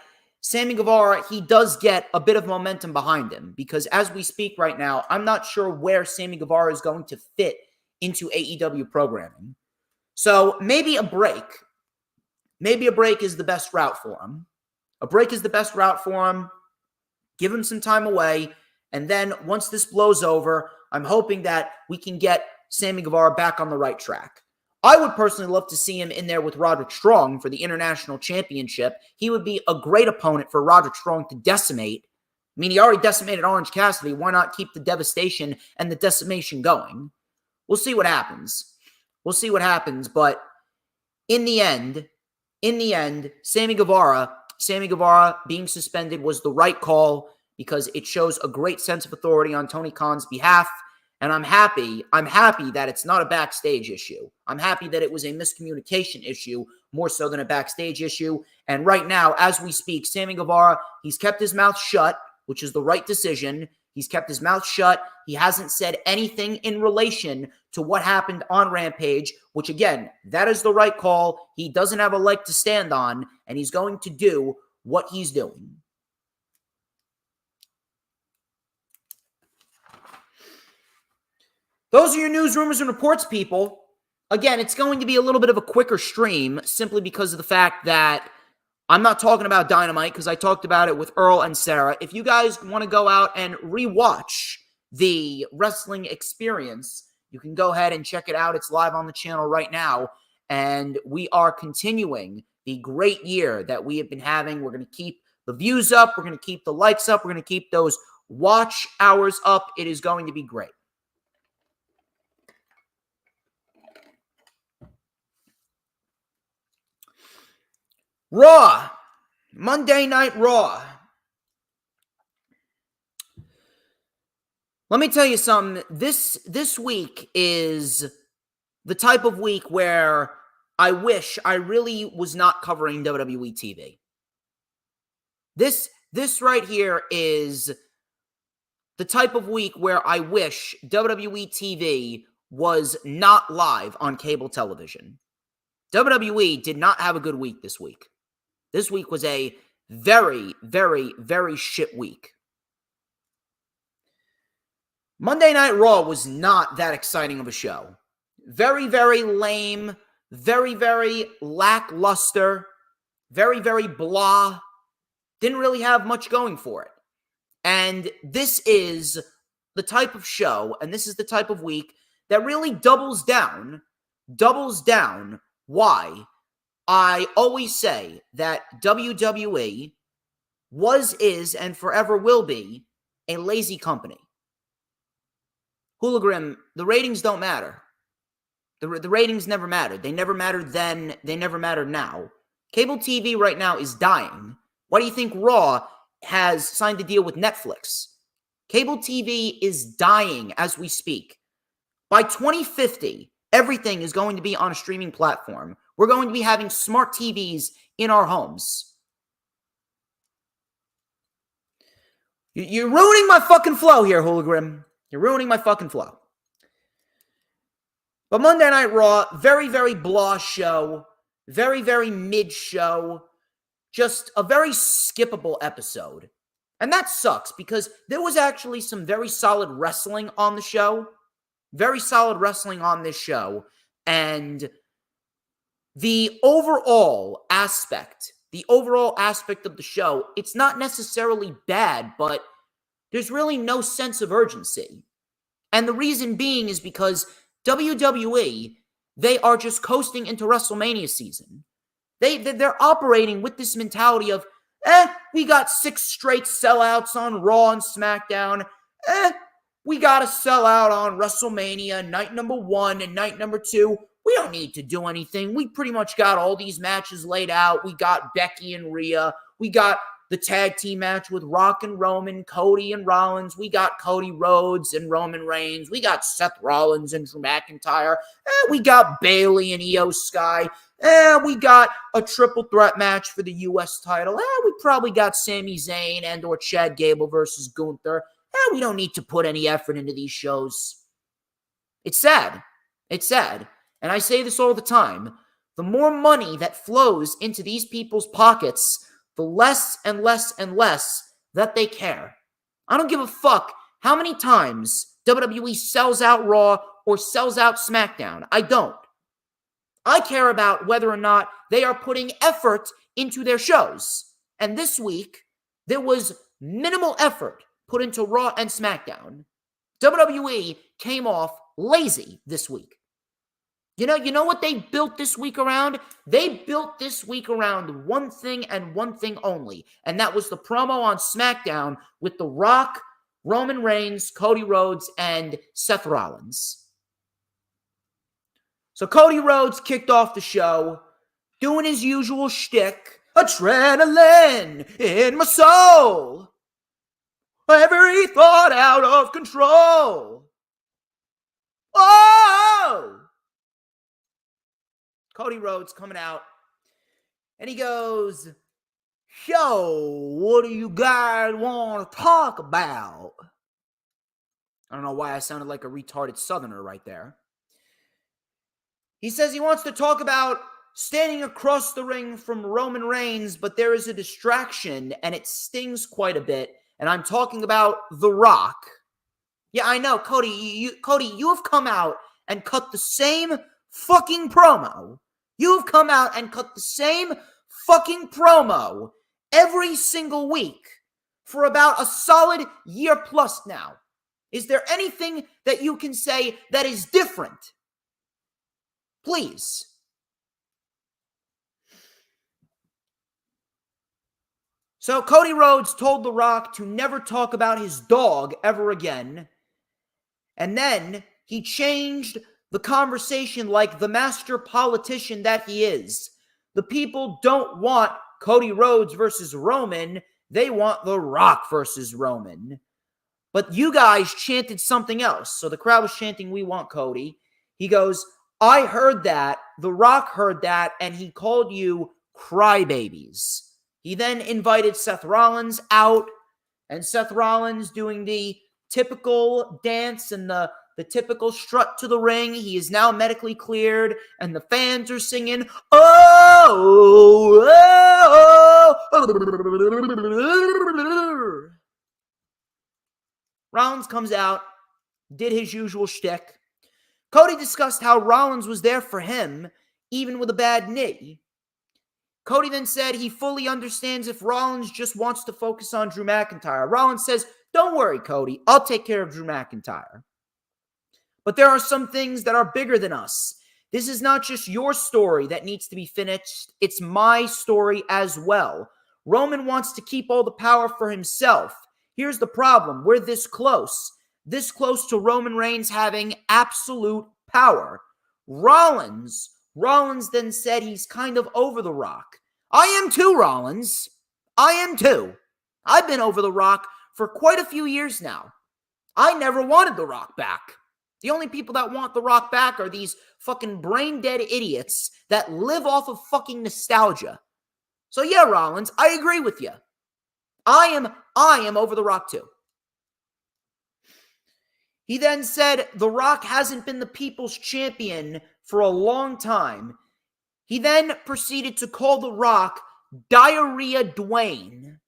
Sammy Guevara, he does get a bit of momentum behind him because as we speak right now, I'm not sure where Sammy Guevara is going to fit into AEW programming. So maybe a break. Maybe a break is the best route for him. Give him some time away. And then once this blows over, I'm hoping that we can get Sammy Guevara back on the right track. I would personally love to see him in there with Roderick Strong for the International Championship. He would be a great opponent for Roderick Strong to decimate. I mean, he already decimated Orange Cassidy. Why not keep the devastation and the decimation going? We'll see what happens. But in the end, Sammy Guevara being suspended was the right call because it shows a great sense of authority on Tony Khan's behalf. And I'm happy that it's not a backstage issue. I'm happy that it was a miscommunication issue more so than a backstage issue. And right now, as we speak, Sammy Guevara, he's kept his mouth shut, which is the right decision. He's kept his mouth shut. He hasn't said anything in relation to what happened on Rampage, which again, that is the right call. He doesn't have a leg to stand on, and he's going to do what he's doing. Those are your news, rumors, and reports, people. Again, it's going to be a little bit of a quicker stream simply because of the fact that I'm not talking about Dynamite because I talked about it with Earl and Sarah. If you guys want to go out and rewatch the wrestling experience, you can go ahead and check it out. It's live on the channel right now. And we are continuing the great year that we have been having. We're going to keep the views up. We're going to keep the likes up. We're going to keep those watch hours up. It is going to be great. Raw. Monday Night Raw. Let me tell you something. This week is the type of week where I wish I really was not covering WWE TV. This right here is the type of week where I wish WWE TV was not live on cable television. WWE did not have a good week this week. This week was a very, very, very shit week. Monday Night Raw was not that exciting of a show. Very, very lame. Very, very lackluster. Very, very blah. Didn't really have much going for it. And this is the type of show, and this is the type of week that really doubles down why I always say that WWE was, is, and forever will be a lazy company. Hooligram, the ratings don't matter. The ratings never mattered. They never mattered then. They never matter now. Cable TV right now is dying. Why do you think Raw has signed a deal with Netflix? Cable TV is dying as we speak. By 2050, everything is going to be on a streaming platform. We're going to be having smart TVs in our homes. You're ruining my fucking flow here, Hooligram. You're ruining my fucking flow. But Monday Night Raw, very, very blah show. Very, very mid show. Just a very skippable episode. And that sucks because there was actually some very solid wrestling on the show. Very solid wrestling on this show. And the overall aspect of the show, it's not necessarily bad, but there's really no sense of urgency. And the reason being is because WWE, they are just coasting into WrestleMania season. They're operating with this mentality of, we got 6 straight sellouts on Raw and SmackDown. We got to sell out on WrestleMania, night number 1 and night number 2. We don't need to do anything. We pretty much got all these matches laid out. We got Becky and Rhea. We got the tag team match with Rock and Roman, Cody and Rollins. We got Cody Rhodes and Roman Reigns. We got Seth Rollins and Drew McIntyre. We got Bayley and Io Sky. We got a triple threat match for the U.S. title. We probably got Sami Zayn and or Chad Gable versus Gunther. We don't need to put any effort into these shows. It's sad. It's sad. And I say this all the time. The more money that flows into these people's pockets, the less and less and less that they care. I don't give a fuck how many times WWE sells out Raw or sells out SmackDown. I don't. I care about whether or not they are putting effort into their shows. And this week, there was minimal effort put into Raw and SmackDown. WWE came off lazy this week. You know what they built this week around? They built this week around one thing and one thing only, and that was the promo on SmackDown with The Rock, Roman Reigns, Cody Rhodes, and Seth Rollins. So Cody Rhodes kicked off the show, doing his usual shtick, adrenaline in my soul, every thought out of control. Oh! Cody Rhodes coming out, and he goes, "So, what do you guys want to talk about?" I don't know why I sounded like a retarded Southerner right there. He says he wants to talk about standing across the ring from Roman Reigns, but there is a distraction, and it stings quite a bit, and I'm talking about The Rock. Yeah, I know, Cody, you have come out and cut the same fucking promo. You've come out and cut the same fucking promo every single week for about a solid year plus now. Is there anything that you can say that is different? Please. So Cody Rhodes told The Rock to never talk about his dog ever again. And then he changed the conversation like the master politician that he is. The people don't want Cody Rhodes versus Roman. They want The Rock versus Roman. But you guys chanted something else. So the crowd was chanting, "We want Cody." He goes, "I heard that. The Rock heard that. And he called you crybabies." He then invited Seth Rollins out. And Seth Rollins doing the typical dance and the typical strut to the ring. He is now medically cleared, and the fans are singing, "Oh, oh." Rollins comes out, did his usual shtick. Cody discussed how Rollins was there for him, even with a bad knee. Cody then said he fully understands if Rollins just wants to focus on Drew McIntyre. Rollins says, "Don't worry, Cody. I'll take care of Drew McIntyre. But there are some things that are bigger than us. This is not just your story that needs to be finished. It's my story as well. Roman wants to keep all the power for himself. Here's the problem. We're this close to Roman Reigns having absolute power." Rollins then said he's kind of over The Rock. I am too, Rollins. I am too. I've been over The Rock for quite a few years now. I never wanted The Rock back. The only people that want The Rock back are these fucking brain-dead idiots that live off of fucking nostalgia. So yeah, Rollins, I agree with you. I am over The Rock too. He then said The Rock hasn't been the people's champion for a long time. He then proceeded to call The Rock Diarrhea Dwayne.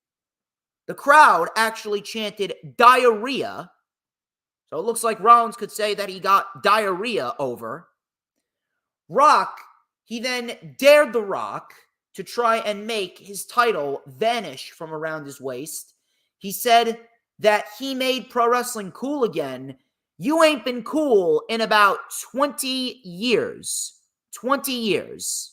The crowd actually chanted diarrhea. So it looks like Rollins could say that he got diarrhea over. Rock, he then dared The Rock to try and make his title vanish from around his waist. He said that he made pro wrestling cool again. You ain't been cool in about 20 years. 20 years.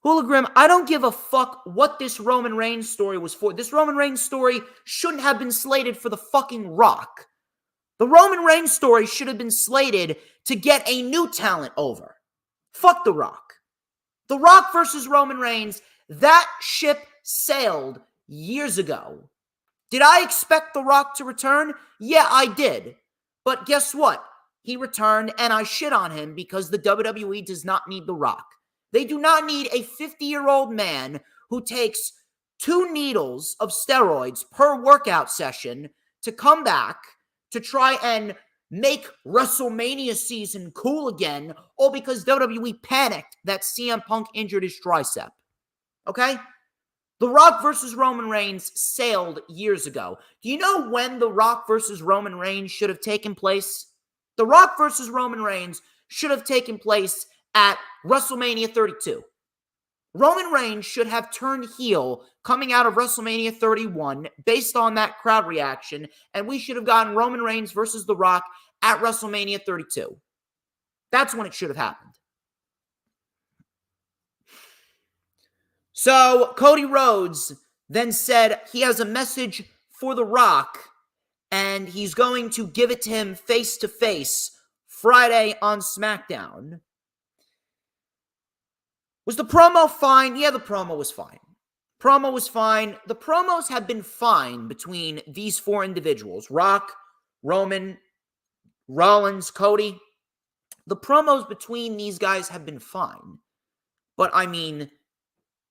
Hologram, I don't give a fuck what this Roman Reigns story was for. This Roman Reigns story shouldn't have been slated for the fucking Rock. The Roman Reigns story should have been slated to get a new talent over. Fuck The Rock. The Rock versus Roman Reigns, that ship sailed years ago. Did I expect The Rock to return? Yeah, I did. But guess what? He returned, and I shit on him because the WWE does not need The Rock. They do not need a 50-year-old man who takes 2 needles of steroids per workout session to come back to try and make WrestleMania season cool again, all because WWE panicked that CM Punk injured his tricep. Okay? The Rock versus Roman Reigns sailed years ago. Do you know when The Rock versus Roman Reigns should have taken place? The Rock versus Roman Reigns should have taken place at WrestleMania 32. Roman Reigns should have turned heel coming out of WrestleMania 31 based on that crowd reaction, and we should have gotten Roman Reigns versus The Rock at WrestleMania 32. That's when it should have happened. So Cody Rhodes then said he has a message for The Rock, and he's going to give it to him face-to-face Friday on SmackDown. Was the promo fine? Yeah, the promo was fine. Promo was fine. The promos have been fine between these 4 individuals. Rock, Roman, Rollins, Cody. The promos between these guys have been fine. But, I mean,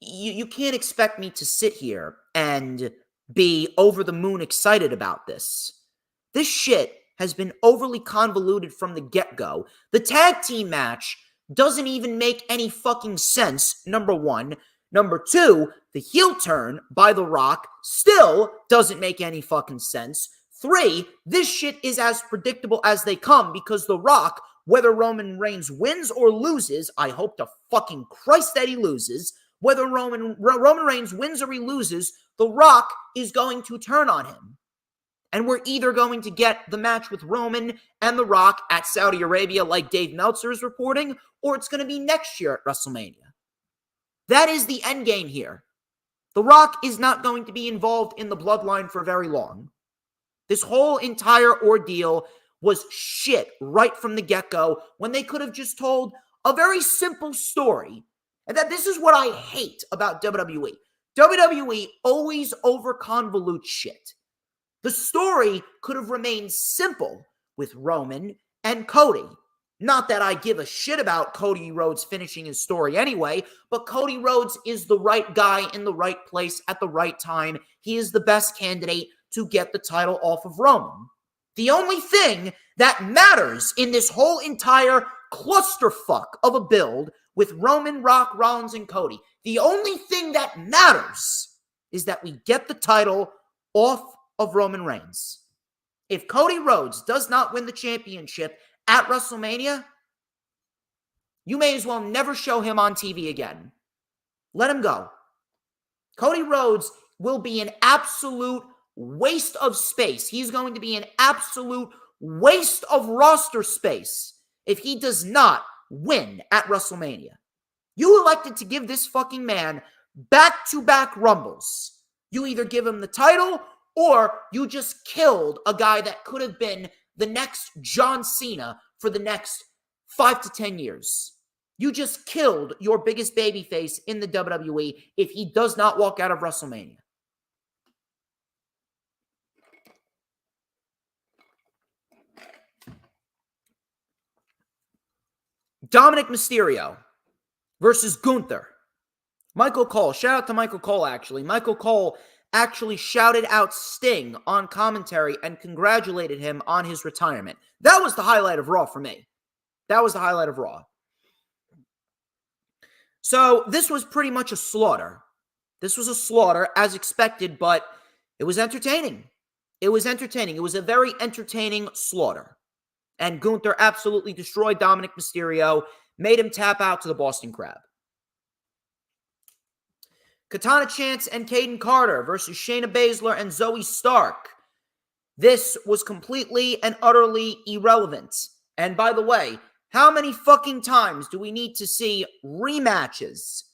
you can't expect me to sit here and be over the moon excited about this. This shit has been overly convoluted from the get-go. The tag team match doesn't even make any fucking sense, number 1. Number 2, the heel turn by The Rock still doesn't make any fucking sense. 3, this shit is as predictable as they come because The Rock, whether Roman Reigns wins or loses, I hope to fucking Christ that he loses, whether Roman Reigns wins or he loses, The Rock is going to turn on him. And we're either going to get the match with Roman and The Rock at Saudi Arabia like Dave Meltzer is reporting, or it's going to be next year at WrestleMania. That is the end game here. The Rock is not going to be involved in the bloodline for very long. This whole entire ordeal was shit right from the get-go when they could have just told a very simple story. And that this is what I hate about WWE. WWE always over-convolutes shit. The story could have remained simple with Roman and Cody. Not that I give a shit about Cody Rhodes finishing his story anyway, but Cody Rhodes is the right guy in the right place at the right time. He is the best candidate to get the title off of Roman. The only thing that matters in this whole entire clusterfuck of a build with Roman, Rock, Rollins, and Cody, the only thing that matters is that we get the title off of Roman Reigns. If Cody Rhodes does not win the championship at WrestleMania, you may as well never show him on TV again. Let him go. Cody Rhodes will be an absolute waste of space. He's going to be an absolute waste of roster space if he does not win at WrestleMania. You elected to give this fucking man back-to-back Rumbles. You either give him the title or you just killed a guy that could have been the next John Cena for the next 5 to 10 years. You just killed your biggest babyface in the WWE if he does not walk out of WrestleMania. Dominic Mysterio versus Gunther. Michael Cole. Shout out to Michael Cole, actually. Michael Cole actually shouted out Sting on commentary and congratulated him on his retirement. That was the highlight of Raw for me. That was the highlight of Raw. So this was pretty much a slaughter. This was a slaughter as expected, but it was entertaining. It was entertaining. It was a very entertaining slaughter. And Gunther absolutely destroyed Dominic Mysterio, made him tap out to the Boston Crab. Katana Chance and Caden Carter versus Shayna Baszler and Zoe Stark. This was completely and utterly irrelevant. And by the way, how many fucking times do we need to see rematches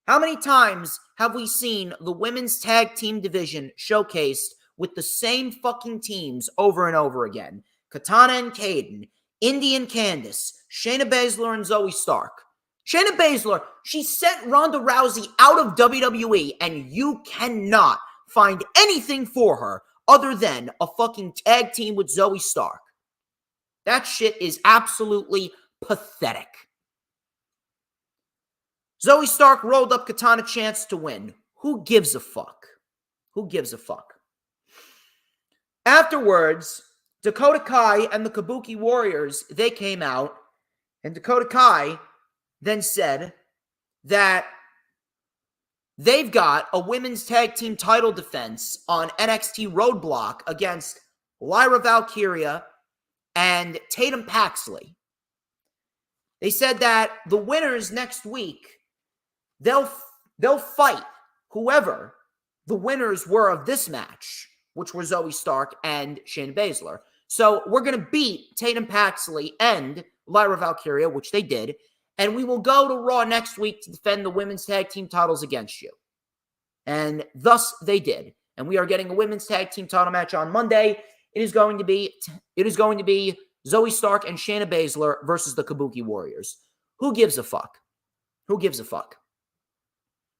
How many times have we seen the women's tag team division showcased with the same fucking teams over and over again? Katana and Kaden, Indy and Candice, Shayna Baszler and Zoe Stark. Shayna Baszler, she sent Ronda Rousey out of WWE, and you cannot find anything for her other than a fucking tag team with Zoe Stark. That shit is absolutely pathetic. Zoe Stark rolled up Katana Chance to win. Who gives a fuck? Who gives a fuck? Afterwards, Dakota Kai and the Kabuki Warriors, they came out, and Dakota Kai then said that they've got a women's tag team title defense on NXT Roadblock against Lyra Valkyria and Tatum Paxley. They said that the winners next week, they'll fight whoever the winners were of this match, which were Zoe Stark and Shayna Baszler. So we're going to beat Tatum Paxley and Lyra Valkyria, which they did, and we will go to Raw next week to defend the women's tag team titles against you. And thus they did. And we are getting a women's tag team title match on Monday. It is going to be Zoe Stark and Shayna Baszler versus the Kabuki Warriors. Who gives a fuck? Who gives a fuck?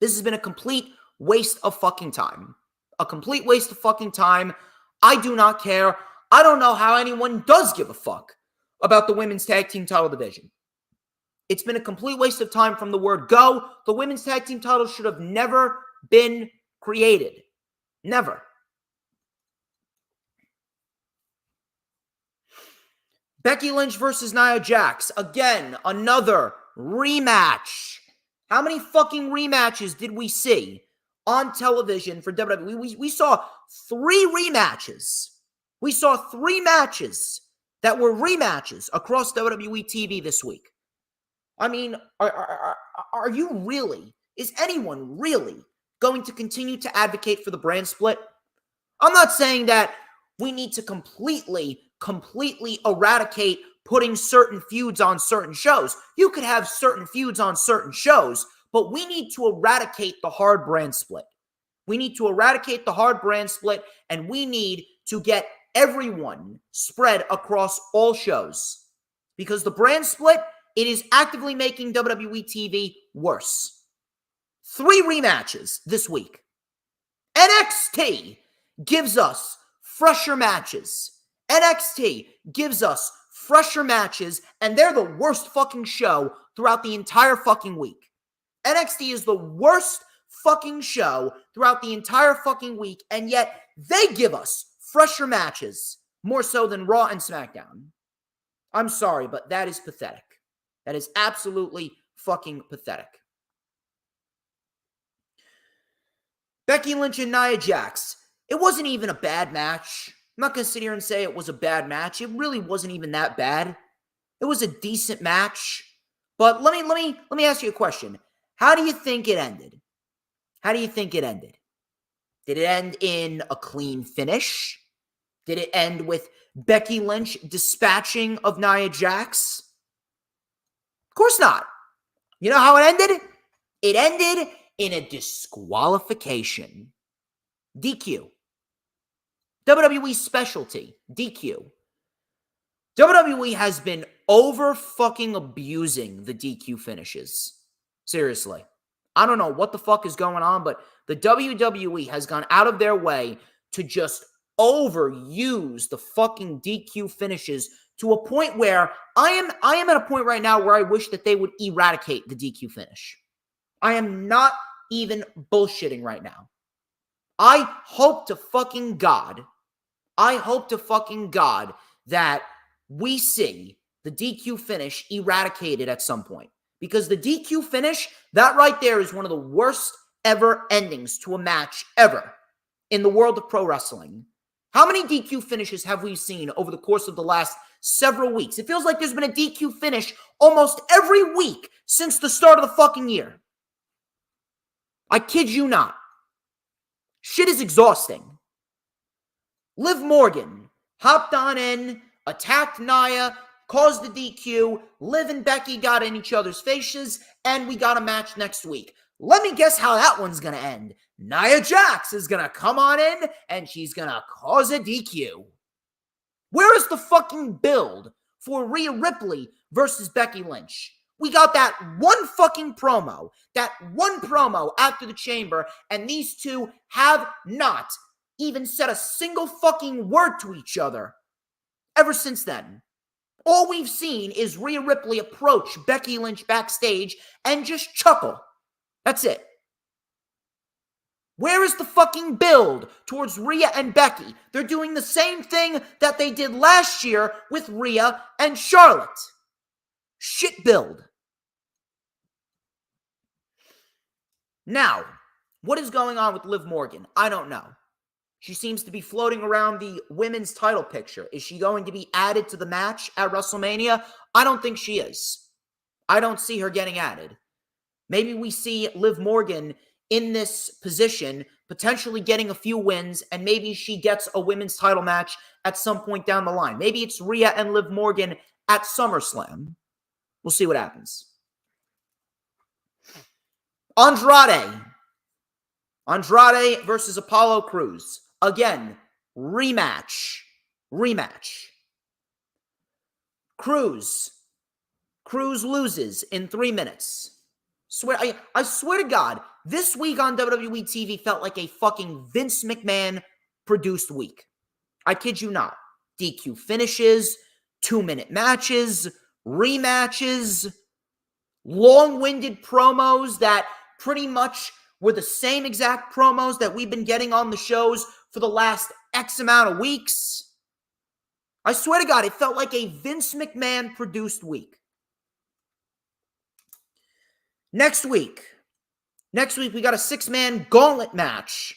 This has been a complete waste of fucking time. A complete waste of fucking time. I do not care. I don't know how anyone does give a fuck about the women's tag team title division. It's been a complete waste of time from the word go. The women's tag team title should have never been created. Never. Becky Lynch versus Nia Jax. Again, another rematch. How many fucking rematches did we see on television for WWE? We saw 3 rematches. We saw 3 matches that were rematches across WWE TV this week. I mean, are you really, is anyone really going to continue to advocate for the brand split? I'm not saying that we need to completely eradicate putting certain feuds on certain shows. You could have certain feuds on certain shows, but we need to eradicate the hard brand split. We need to eradicate the hard brand split, and we need to get everyone spread across all shows. Because the brand split, it is actively making WWE TV worse. 3 rematches this week. NXT gives us fresher matches. NXT gives us fresher matches, and they're the worst fucking show throughout the entire fucking week. NXT is the worst fucking show throughout the entire fucking week, and yet they give us fresher matches more so than Raw and SmackDown. I'm sorry, but that is pathetic. That is absolutely fucking pathetic. Becky Lynch and Nia Jax. It wasn't even a bad match. I'm not going to sit here and say it was a bad match. It really wasn't even that bad. It was a decent match. But let me ask you a question. How do you think it ended? How do you think it ended? Did it end in a clean finish? Did it end with Becky Lynch dispatching of Nia Jax? Of course not. You know how it ended? It ended in a disqualification. DQ. WWE specialty. DQ. WWE has been over fucking abusing the DQ finishes. Seriously. I don't know what the fuck is going on, but the WWE has gone out of their way to just overuse the fucking DQ finishes to a point where I am at a point right now where I wish that they would eradicate the DQ finish. I am not even bullshitting right now. I hope to fucking God that we see the DQ finish eradicated at some point. Because the DQ finish, that right there is one of the worst ever endings to a match ever in the world of pro wrestling. How many DQ finishes have we seen over the course of the last several weeks? It feels like there's been a DQ finish almost every week since the start of the fucking year. I kid you not. Shit is exhausting. Liv Morgan hopped on in, attacked Nia, caused the DQ. Liv and Becky got in each other's faces, and we got a match next week. Let me guess how that one's going to end. Nia Jax is going to come on in and she's going to cause a DQ. Where is the fucking build for Rhea Ripley versus Becky Lynch? We got that one fucking promo, after the Chamber, and these two have not even said a single fucking word to each other ever since then. All we've seen is Rhea Ripley approach Becky Lynch backstage and just chuckle. That's it. Where is the fucking build towards Rhea and Becky? They're doing the same thing that they did last year with Rhea and Charlotte. Shit build. Now, what is going on with Liv Morgan? I don't know. She seems to be floating around the women's title picture. Is she going to be added to the match at WrestleMania? I don't think she is. I don't see her getting added. Maybe we see Liv Morgan in this position, potentially getting a few wins, and maybe she gets a women's title match at some point down the line. Maybe it's Rhea and Liv Morgan at SummerSlam. We'll see what happens. Andrade versus Apollo Crews. Again, rematch. Crews loses in 3 minutes. I swear to God, this week on WWE TV felt like a fucking Vince McMahon produced week. I kid you not. DQ finishes, 2-minute matches, rematches, long-winded promos that pretty much were the same exact promos that we've been getting on the shows for the last X amount of weeks. I swear to God, it felt like a Vince McMahon produced week. Next week, we got a 6-man gauntlet match.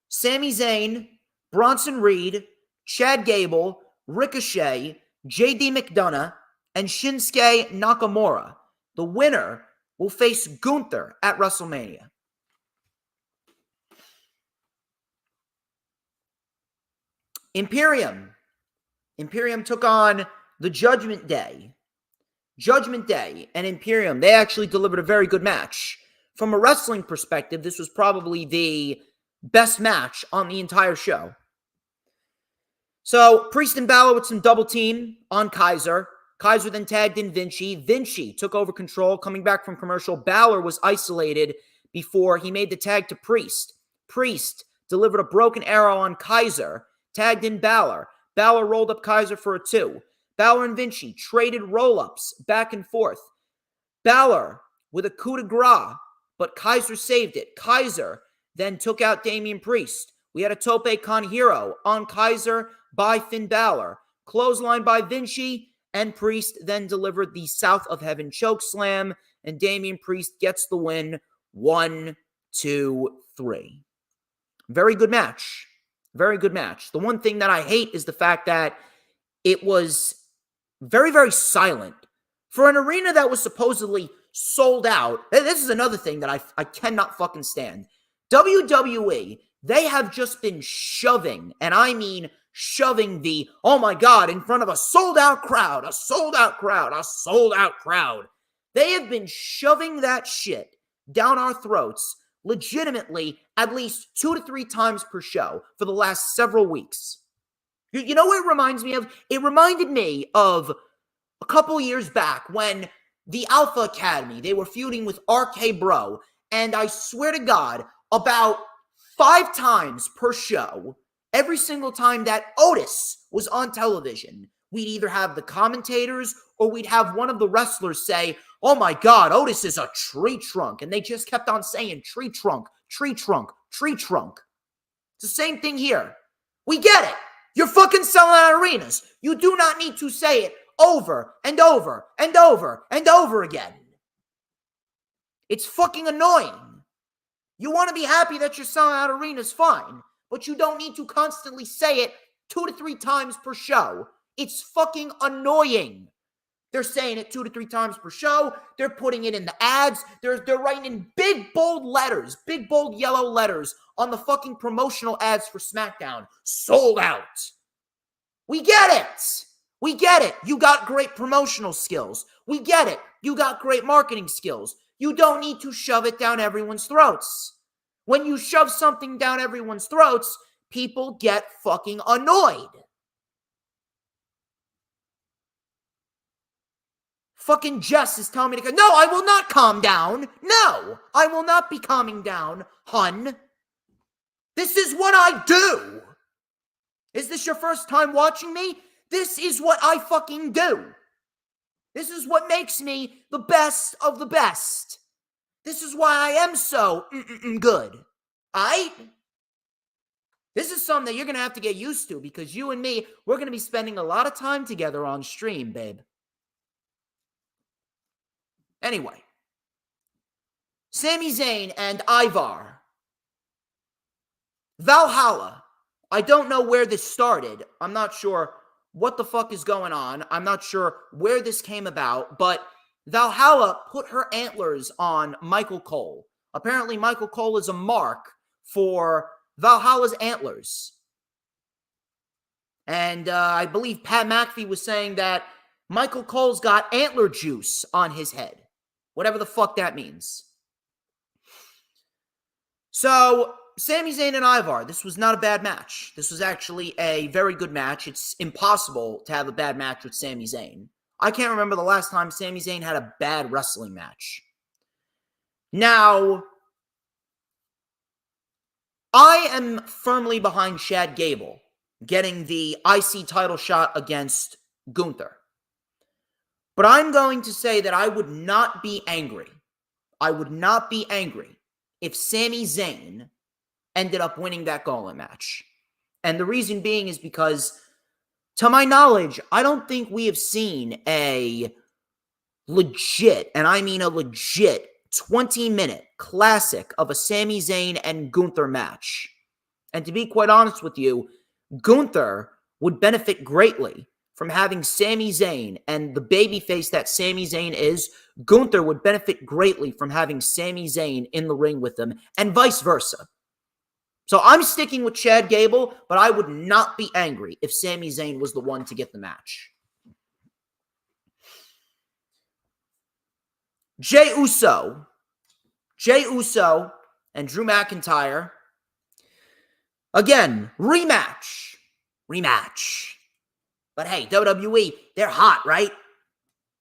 Sami Zayn, Bronson Reed, Chad Gable, Ricochet, JD McDonough, and Shinsuke Nakamura. The winner will face Gunther at WrestleMania. Imperium took on the Judgment Day. And Imperium, they actually delivered a very good match. From a wrestling perspective, this was probably the best match on the entire show. So, Priest and Balor with some double team on Kaiser. Kaiser then tagged in Vinci. Vinci took over control. Coming back from commercial, Balor was isolated before he made the tag to Priest. Priest delivered a broken arrow on Kaiser. Tagged in Balor. Balor rolled up Kaiser for a 2. Balor and Vinci traded roll-ups back and forth. Balor with a coup de grace, but Kaiser saved it. Kaiser then took out Damian Priest. We had a tope con hero on Kaiser by Finn Balor. Clothesline by Vinci, and Priest then delivered the South of Heaven chokeslam, and Damian Priest gets the win. 1, 2, 3. Very good match. The one thing that I hate is the fact that it was very, very silent. For an arena that was supposedly sold out, this is another thing that I cannot fucking stand. WWE, they have just been shoving, and I mean shoving the, oh my God, in front of a sold-out crowd. They have been shoving that shit down our throats legitimately at least 2 to 3 times per show for the last several weeks. You know what it reminds me of? It reminded me of a couple years back when the Alpha Academy, they were feuding with RK Bro, and I swear to God, about 5 times per show, every single time that Otis was on television, we'd either have the commentators or we'd have one of the wrestlers say, oh my God, Otis is a tree trunk. And they just kept on saying tree trunk, tree trunk, tree trunk. It's the same thing here. We get it. You're fucking selling out arenas. You do not need to say it over and over and over and over again. It's fucking annoying. You want to be happy that you're selling out arenas, fine. But you don't need to constantly say it 2 to 3 times per show. It's fucking annoying. They're saying it 2 to 3 times per show. They're putting it in the ads. They're writing in big, bold letters, big, bold yellow letters on the fucking promotional ads for SmackDown. Sold out. We get it. You got great promotional skills. We get it. You got great marketing skills. You don't need to shove it down everyone's throats. When you shove something down everyone's throats, people get fucking annoyed. Fucking Jess is telling me to go. No, I will not calm down. No, I will not be calming down, hun. This is what I do. Is this your first time watching me? This is what I fucking do. This is what makes me the best of the best. This is why I am so good. Aight? This is something that you're going to have to get used to because you and me, we're going to be spending a lot of time together on stream, babe. Anyway. Sami Zayn and Ivar. Valhalla. I don't know where this started. I'm not sure what the fuck is going on. I'm not sure where this came about, but Valhalla put her antlers on Michael Cole. Apparently, Michael Cole is a mark for Valhalla's antlers. And I believe Pat McAfee was saying that Michael Cole's got antler juice on his head. Whatever the fuck that means. So, Sami Zayn and Ivar, this was not a bad match. This was actually a very good match. It's impossible to have a bad match with Sami Zayn. I can't remember the last time Sami Zayn had a bad wrestling match. Now, I am firmly behind Chad Gable getting the IC title shot against Gunther. But I'm going to say that I would not be angry. I would not be angry if Sami Zayn ended up winning that gauntlet match. And the reason being is because, to my knowledge, I don't think we have seen a legit, and I mean a legit, 20-minute classic of a Sami Zayn and Gunther match. And to be quite honest with you, Gunther would benefit greatly from having Sami Zayn, and the babyface that Sami Zayn is, Gunther would benefit greatly from having Sami Zayn in the ring with him, and vice versa. So I'm sticking with Chad Gable, but I would not be angry if Sami Zayn was the one to get the match. Jey Uso and Drew McIntyre. Again, rematch. But hey, WWE, they're hot, right?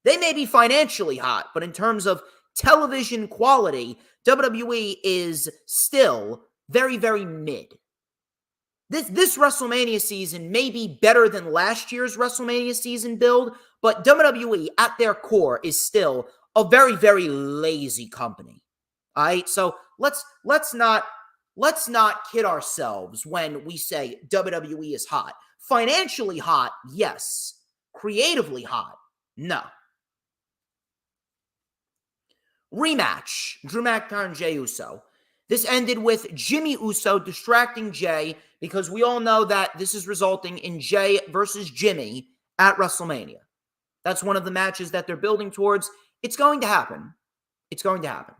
They may be financially hot, but in terms of television quality, WWE is still very, very mid. This WrestleMania season may be better than last year's WrestleMania season build, but WWE at their core is still a very, very lazy company. All right, so let's not kid ourselves when we say WWE is hot. Financially hot, yes. Creatively hot, no. Rematch, Drew McIntyre and Jey Uso. This ended with Jimmy Uso distracting Jey because we all know that this is resulting in Jey versus Jimmy at WrestleMania. That's one of the matches that they're building towards. It's going to happen. It's going to happen.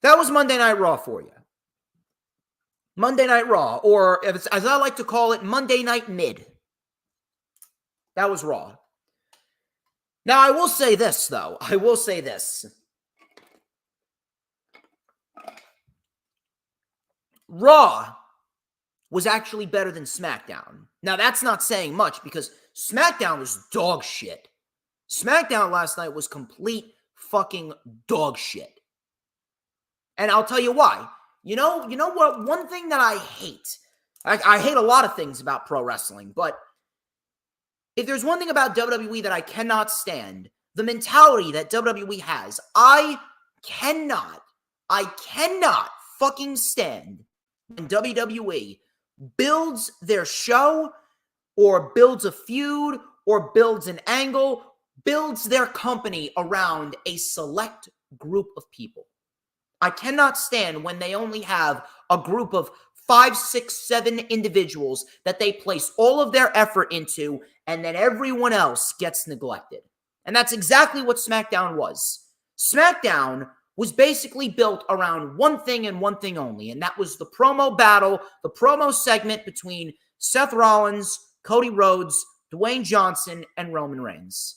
That was Monday Night Raw for you. Monday Night Raw, or as I like to call it, Monday Night Mid. That was Raw. Now, I will say this, though. I will say this. Raw was actually better than SmackDown. Now, that's not saying much because SmackDown was dog shit. SmackDown last night was complete fucking dog shit. And I'll tell you why. You know what? One thing that I hate. I hate a lot of things about pro wrestling, but if there's one thing about WWE that I cannot stand, the mentality that WWE has, I cannot fucking stand when WWE builds their show or builds a feud or builds an angle, builds their company around a select group of people. I cannot stand when they only have a group of 5, 6, 7 individuals that they place all of their effort into, and then everyone else gets neglected. And that's exactly what SmackDown was. SmackDown was basically built around one thing and one thing only, and that was the promo battle, the promo segment between Seth Rollins, Cody Rhodes, Dwayne Johnson, and Roman Reigns.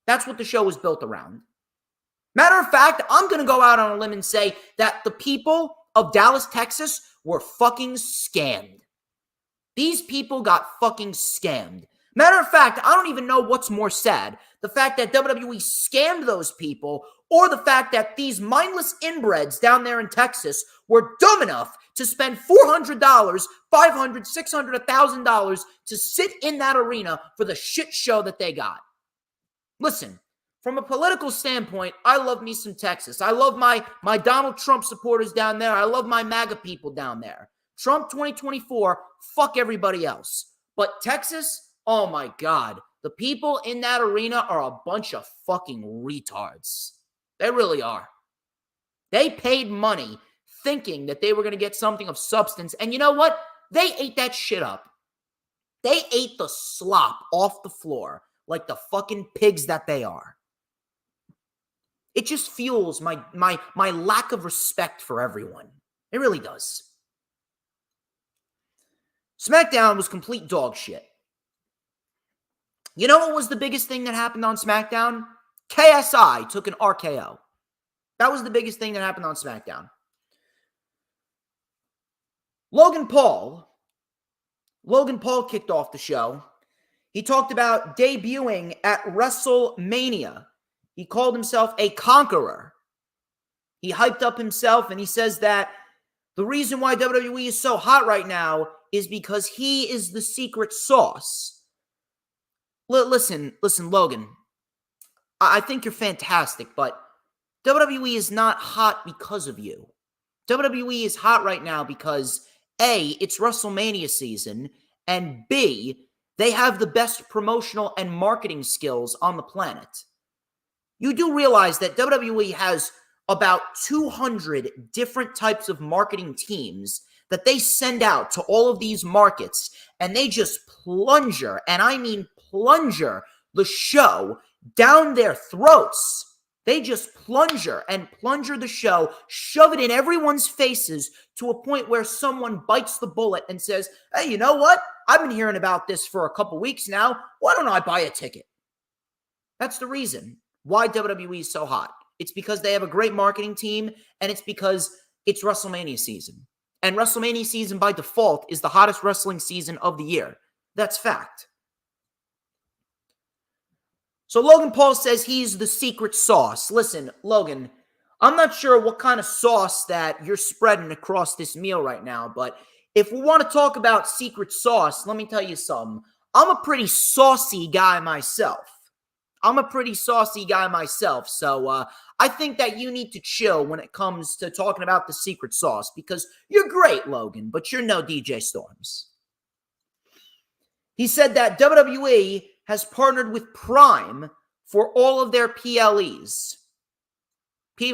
That's what the show was built around. Matter of fact, I'm going to go out on a limb and say that the people of Dallas, Texas were fucking scammed. These people got fucking scammed. Matter of fact, I don't even know what's more sad. The fact that WWE scammed those people, or the fact that these mindless inbreds down there in Texas were dumb enough to spend $400, $500, $600, $1,000 to sit in that arena for the shit show that they got. Listen, from a political standpoint, I love me some Texas. I love my Donald Trump supporters down there. I love my MAGA people down there. Trump 2024, fuck everybody else. But Texas, oh my God. The people in that arena are a bunch of fucking retards. They really are. They paid money thinking that they were going to get something of substance. And you know what? They ate that shit up. They ate the slop off the floor like the fucking pigs that they are. It just fuels my lack of respect for everyone. It really does. SmackDown was complete dog shit. You know what was the biggest thing that happened on SmackDown? KSI took an RKO. That was the biggest thing that happened on SmackDown. Logan Paul kicked off the show. He talked about debuting at WrestleMania. He called himself a conqueror. He hyped up himself, and he says that the reason why WWE is so hot right now is because he is the secret sauce. Listen, Logan. I think you're fantastic, but WWE is not hot because of you. WWE is hot right now because A, it's WrestleMania season, and B, they have the best promotional and marketing skills on the planet. You do realize that WWE has about 200 different types of marketing teams that they send out to all of these markets, and they just plunger, and I mean plunger, the show down their throats. They just plunger the show, shove it in everyone's faces to a point where someone bites the bullet and says, hey, you know what? I've been hearing about this for a couple weeks now. Why don't I buy a ticket? That's the reason why WWE is so hot. It's because they have a great marketing team, and it's because it's WrestleMania season. And WrestleMania season, by default, is the hottest wrestling season of the year. That's fact. So Logan Paul says he's the secret sauce. Listen, Logan, I'm not sure what kind of sauce that you're spreading across this meal right now, but if we want to talk about secret sauce, let me tell you something. I'm a pretty saucy guy myself. So I think that you need to chill when it comes to talking about the secret sauce, because you're great, Logan, but you're no DJ Storms. He said that WWE has partnered with Prime for all of their PLEs.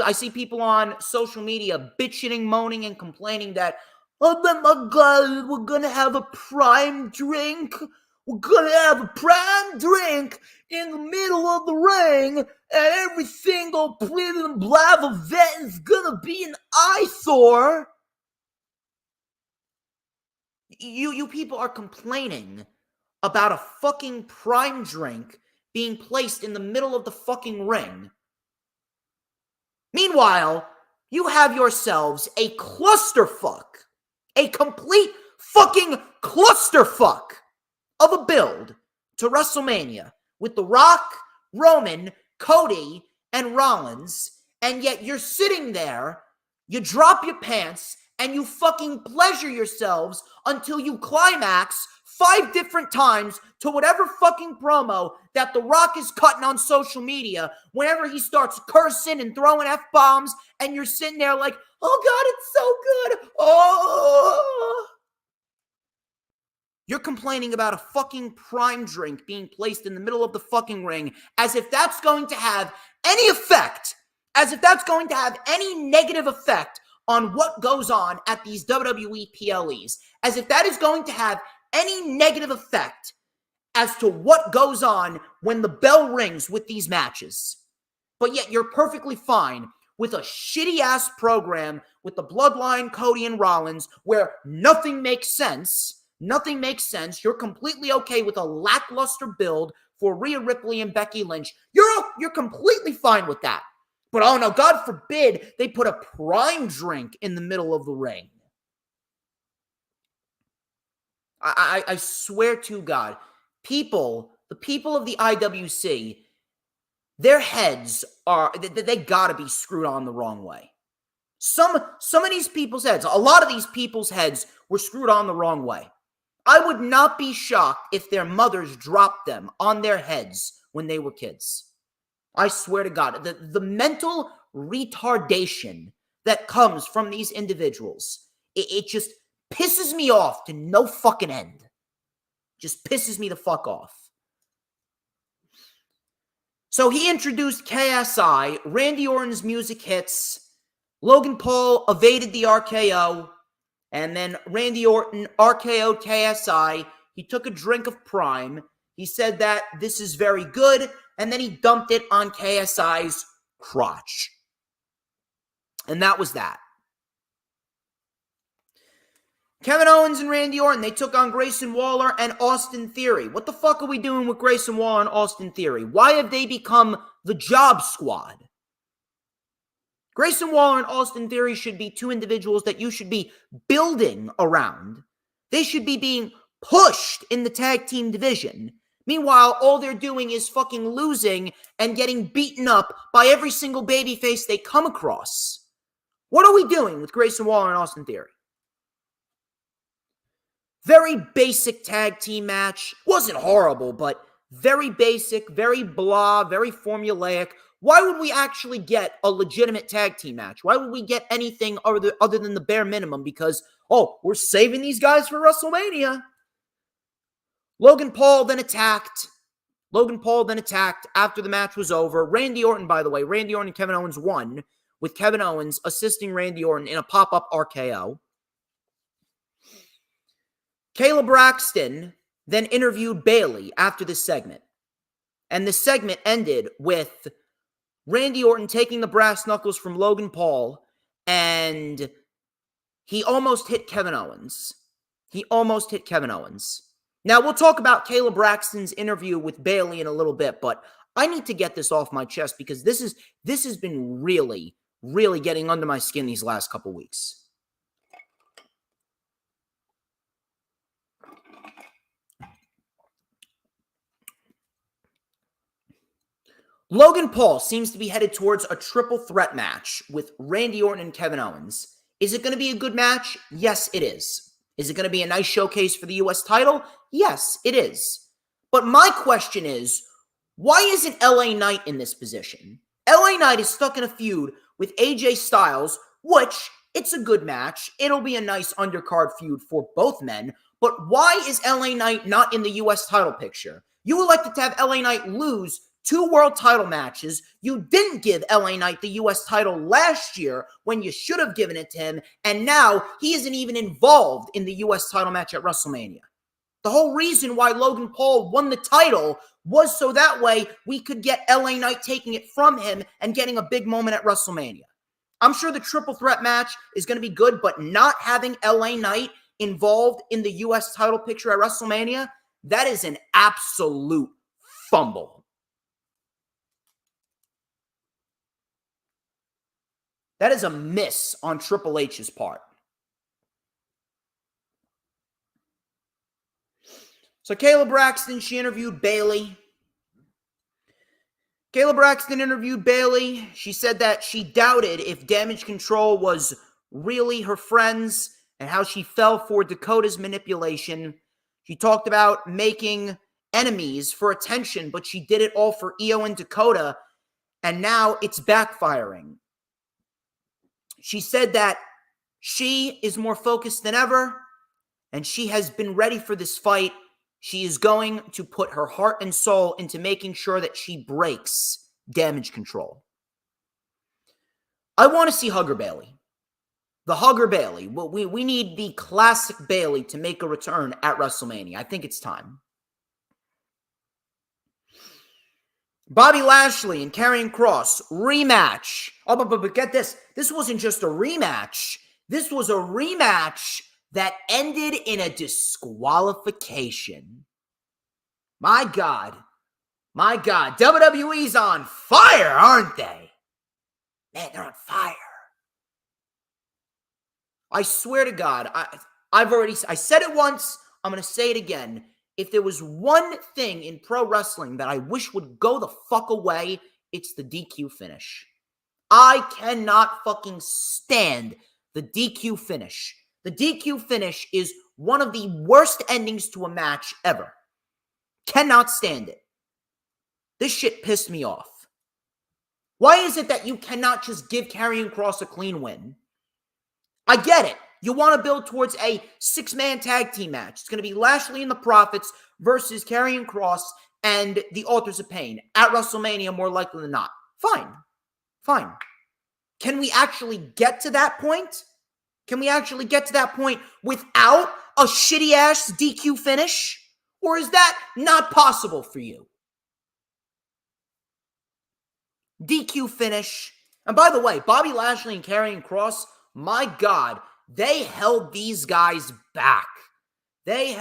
I see people on social media bitching, moaning, and complaining that, oh my God, we're going to have a Prime drink. We're going to have a Prime drink in the middle of the ring, and every single pretty and black event is going to be an eyesore. You people are complaining about a fucking Prime drink being placed in the middle of the fucking ring. Meanwhile, you have yourselves a clusterfuck, a complete fucking clusterfuck of a build to WrestleMania with The Rock, Roman, Cody, and Rollins, and yet you're sitting there, you drop your pants, and you fucking pleasure yourselves until you climax 5 different times to whatever fucking promo that The Rock is cutting on social media whenever he starts cursing and throwing F-bombs, and you're sitting there like, oh God, it's so good. Oh. You're complaining about a fucking Prime drink being placed in the middle of the fucking ring as if that's going to have any effect, as if that's going to have any negative effect on what goes on at these WWE PLEs, as if that is going to have any negative effect as to what goes on when the bell rings with these matches. But yet you're perfectly fine with a shitty-ass program with the Bloodline, Cody, and Rollins, where nothing makes sense. Nothing makes sense. You're completely okay with a lackluster build for Rhea Ripley and Becky Lynch. You're completely fine with that. But oh no, God forbid they put a Prime drink in the middle of the ring. I swear to God, the people of the IWC, their heads are, they gotta be screwed on the wrong way. Some of these people's heads, a lot of these people's heads were screwed on the wrong way. I would not be shocked if their mothers dropped them on their heads when they were kids. I swear to God, the mental retardation that comes from these individuals, it just pisses me off to no fucking end. Just pisses me the fuck off. So he introduced KSI, Randy Orton's music hits, Logan Paul evaded the RKO, and then Randy Orton RKO'd KSI. He took a drink of Prime. He said that this is very good, and then he dumped it on KSI's crotch. And that was that. Kevin Owens and Randy Orton, they took on Grayson Waller and Austin Theory. What the fuck are we doing with Grayson Waller and Austin Theory? Why have they become the job squad? Grayson Waller and Austin Theory should be two individuals that you should be building around. They should be being pushed in the tag team division. Meanwhile, all they're doing is fucking losing and getting beaten up by every single babyface they come across. What are we doing with Grayson Waller and Austin Theory? Very basic tag team match. Wasn't horrible, but very basic, very blah, very formulaic. Why would we actually get a legitimate tag team match? Why would we get anything other than the bare minimum? Because, we're saving these guys for WrestleMania. Logan Paul then attacked after the match was over. Randy Orton, by the way, Randy Orton and Kevin Owens won, with Kevin Owens assisting Randy Orton in a pop-up RKO. Kayla Braxton then interviewed Bayley after this segment. And the segment ended with Randy Orton taking the brass knuckles from Logan Paul, and he almost hit Kevin Owens. Now, we'll talk about Kayla Braxton's interview with Bayley in a little bit, but I need to get this off my chest because this has been really, really getting under my skin these last couple weeks. Logan Paul seems to be headed towards a triple threat match with Randy Orton and Kevin Owens. Is it going to be a good match? Yes, it is. Is it going to be a nice showcase for the U.S. title? Yes, it is. But my question is, why isn't LA Knight in this position? LA Knight is stuck in a feud with AJ Styles, which, it's a good match. It'll be a nice undercard feud for both men. But why is LA Knight not in the U.S. title picture? You would like to have LA Knight lose 2 world title matches. You didn't give LA Knight the U.S. title last year when you should have given it to him, and now he isn't even involved in the U.S. title match at WrestleMania. The whole reason why Logan Paul won the title was so that way we could get LA Knight taking it from him and getting a big moment at WrestleMania. I'm sure the triple threat match is going to be good, but not having LA Knight involved in the U.S. title picture at WrestleMania, that is an absolute fumble. That is a miss on Triple H's part. So Kayla Braxton, she interviewed Bayley. She said that she doubted if Damage Control was really her friends and how she fell for Dakota's manipulation. She talked about making enemies for attention, but she did it all for Io and Dakota, and now it's backfiring. She said that she is more focused than ever, and she has been ready for this fight. She is going to put her heart and soul into making sure that she breaks Damage Control. I want to see Hugger Bayley. The Hugger Bayley. We need the classic Bayley to make a return at WrestleMania. I think it's time. Bobby Lashley and Karrion Kross, rematch. Oh, but get this. This wasn't just a rematch. This was a rematch that ended in a disqualification. My God. WWE's on fire, aren't they? Man, they're on fire. I swear to God, I said it once, I'm going to say it again. If there was one thing in pro wrestling that I wish would go the fuck away, it's the DQ finish. I cannot fucking stand the DQ finish. The DQ finish is one of the worst endings to a match ever. Cannot stand it. This shit pissed me off. Why is it that you cannot just give Karrion Kross a clean win? I get it. You want to build towards a 6-man tag team match. It's going to be Lashley and the Profits versus Karrion Kross and the Authors of Pain at WrestleMania, more likely than not. Fine. Can we actually get to that point? Can we actually get to that point without a shitty-ass DQ finish? Or is that not possible for you? DQ finish. And by the way, Bobby Lashley and Karrion Kross, my God, they held these guys back. They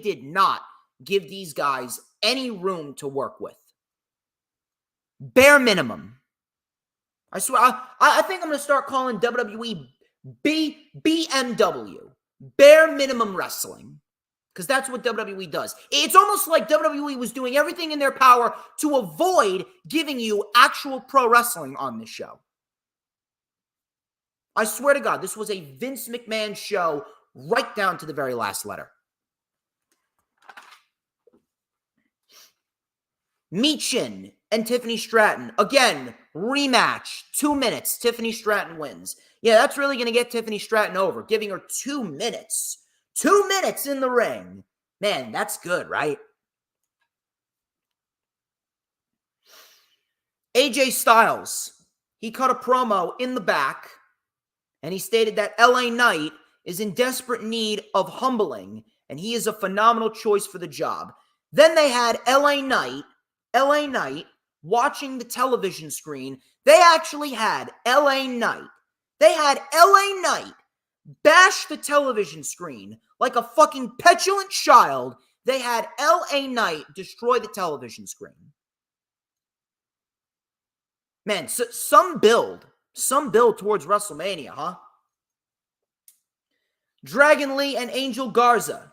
did not give these guys any room to work with. Bare minimum. I swear, I think I'm going to start calling WWE BMW. Bare minimum wrestling. Because that's what WWE does. It's almost like WWE was doing everything in their power to avoid giving you actual pro wrestling on this show. I swear to God, this was a Vince McMahon show right down to the very last letter. Michin and Tiffany Stratton. Again, rematch. 2 minutes. Tiffany Stratton wins. Yeah, that's really going to get Tiffany Stratton over. Giving her 2 minutes. 2 minutes in the ring. Man, that's good, right? AJ Styles. He cut a promo in the back. And he stated that LA Knight is in desperate need of humbling. And he is a phenomenal choice for the job. Then they had LA Knight watching the television screen. They actually had LA Knight. They had LA Knight bash the television screen like a fucking petulant child. They had LA Knight destroy the television screen. Man, so some build towards WrestleMania, huh? Dragon Lee and Angel Garza.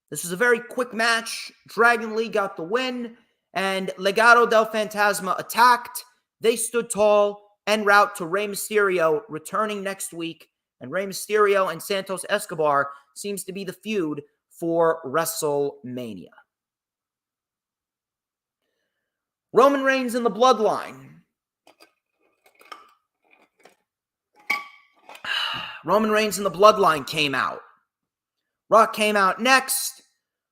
This was a very quick match. Dragon Lee got the win, and Legado del Fantasma attacked. They stood tall en route to Rey Mysterio returning next week. And Rey Mysterio and Santos Escobar seems to be the feud for WrestleMania. Roman Reigns and the Bloodline. Roman Reigns and the Bloodline came out. Rock came out next.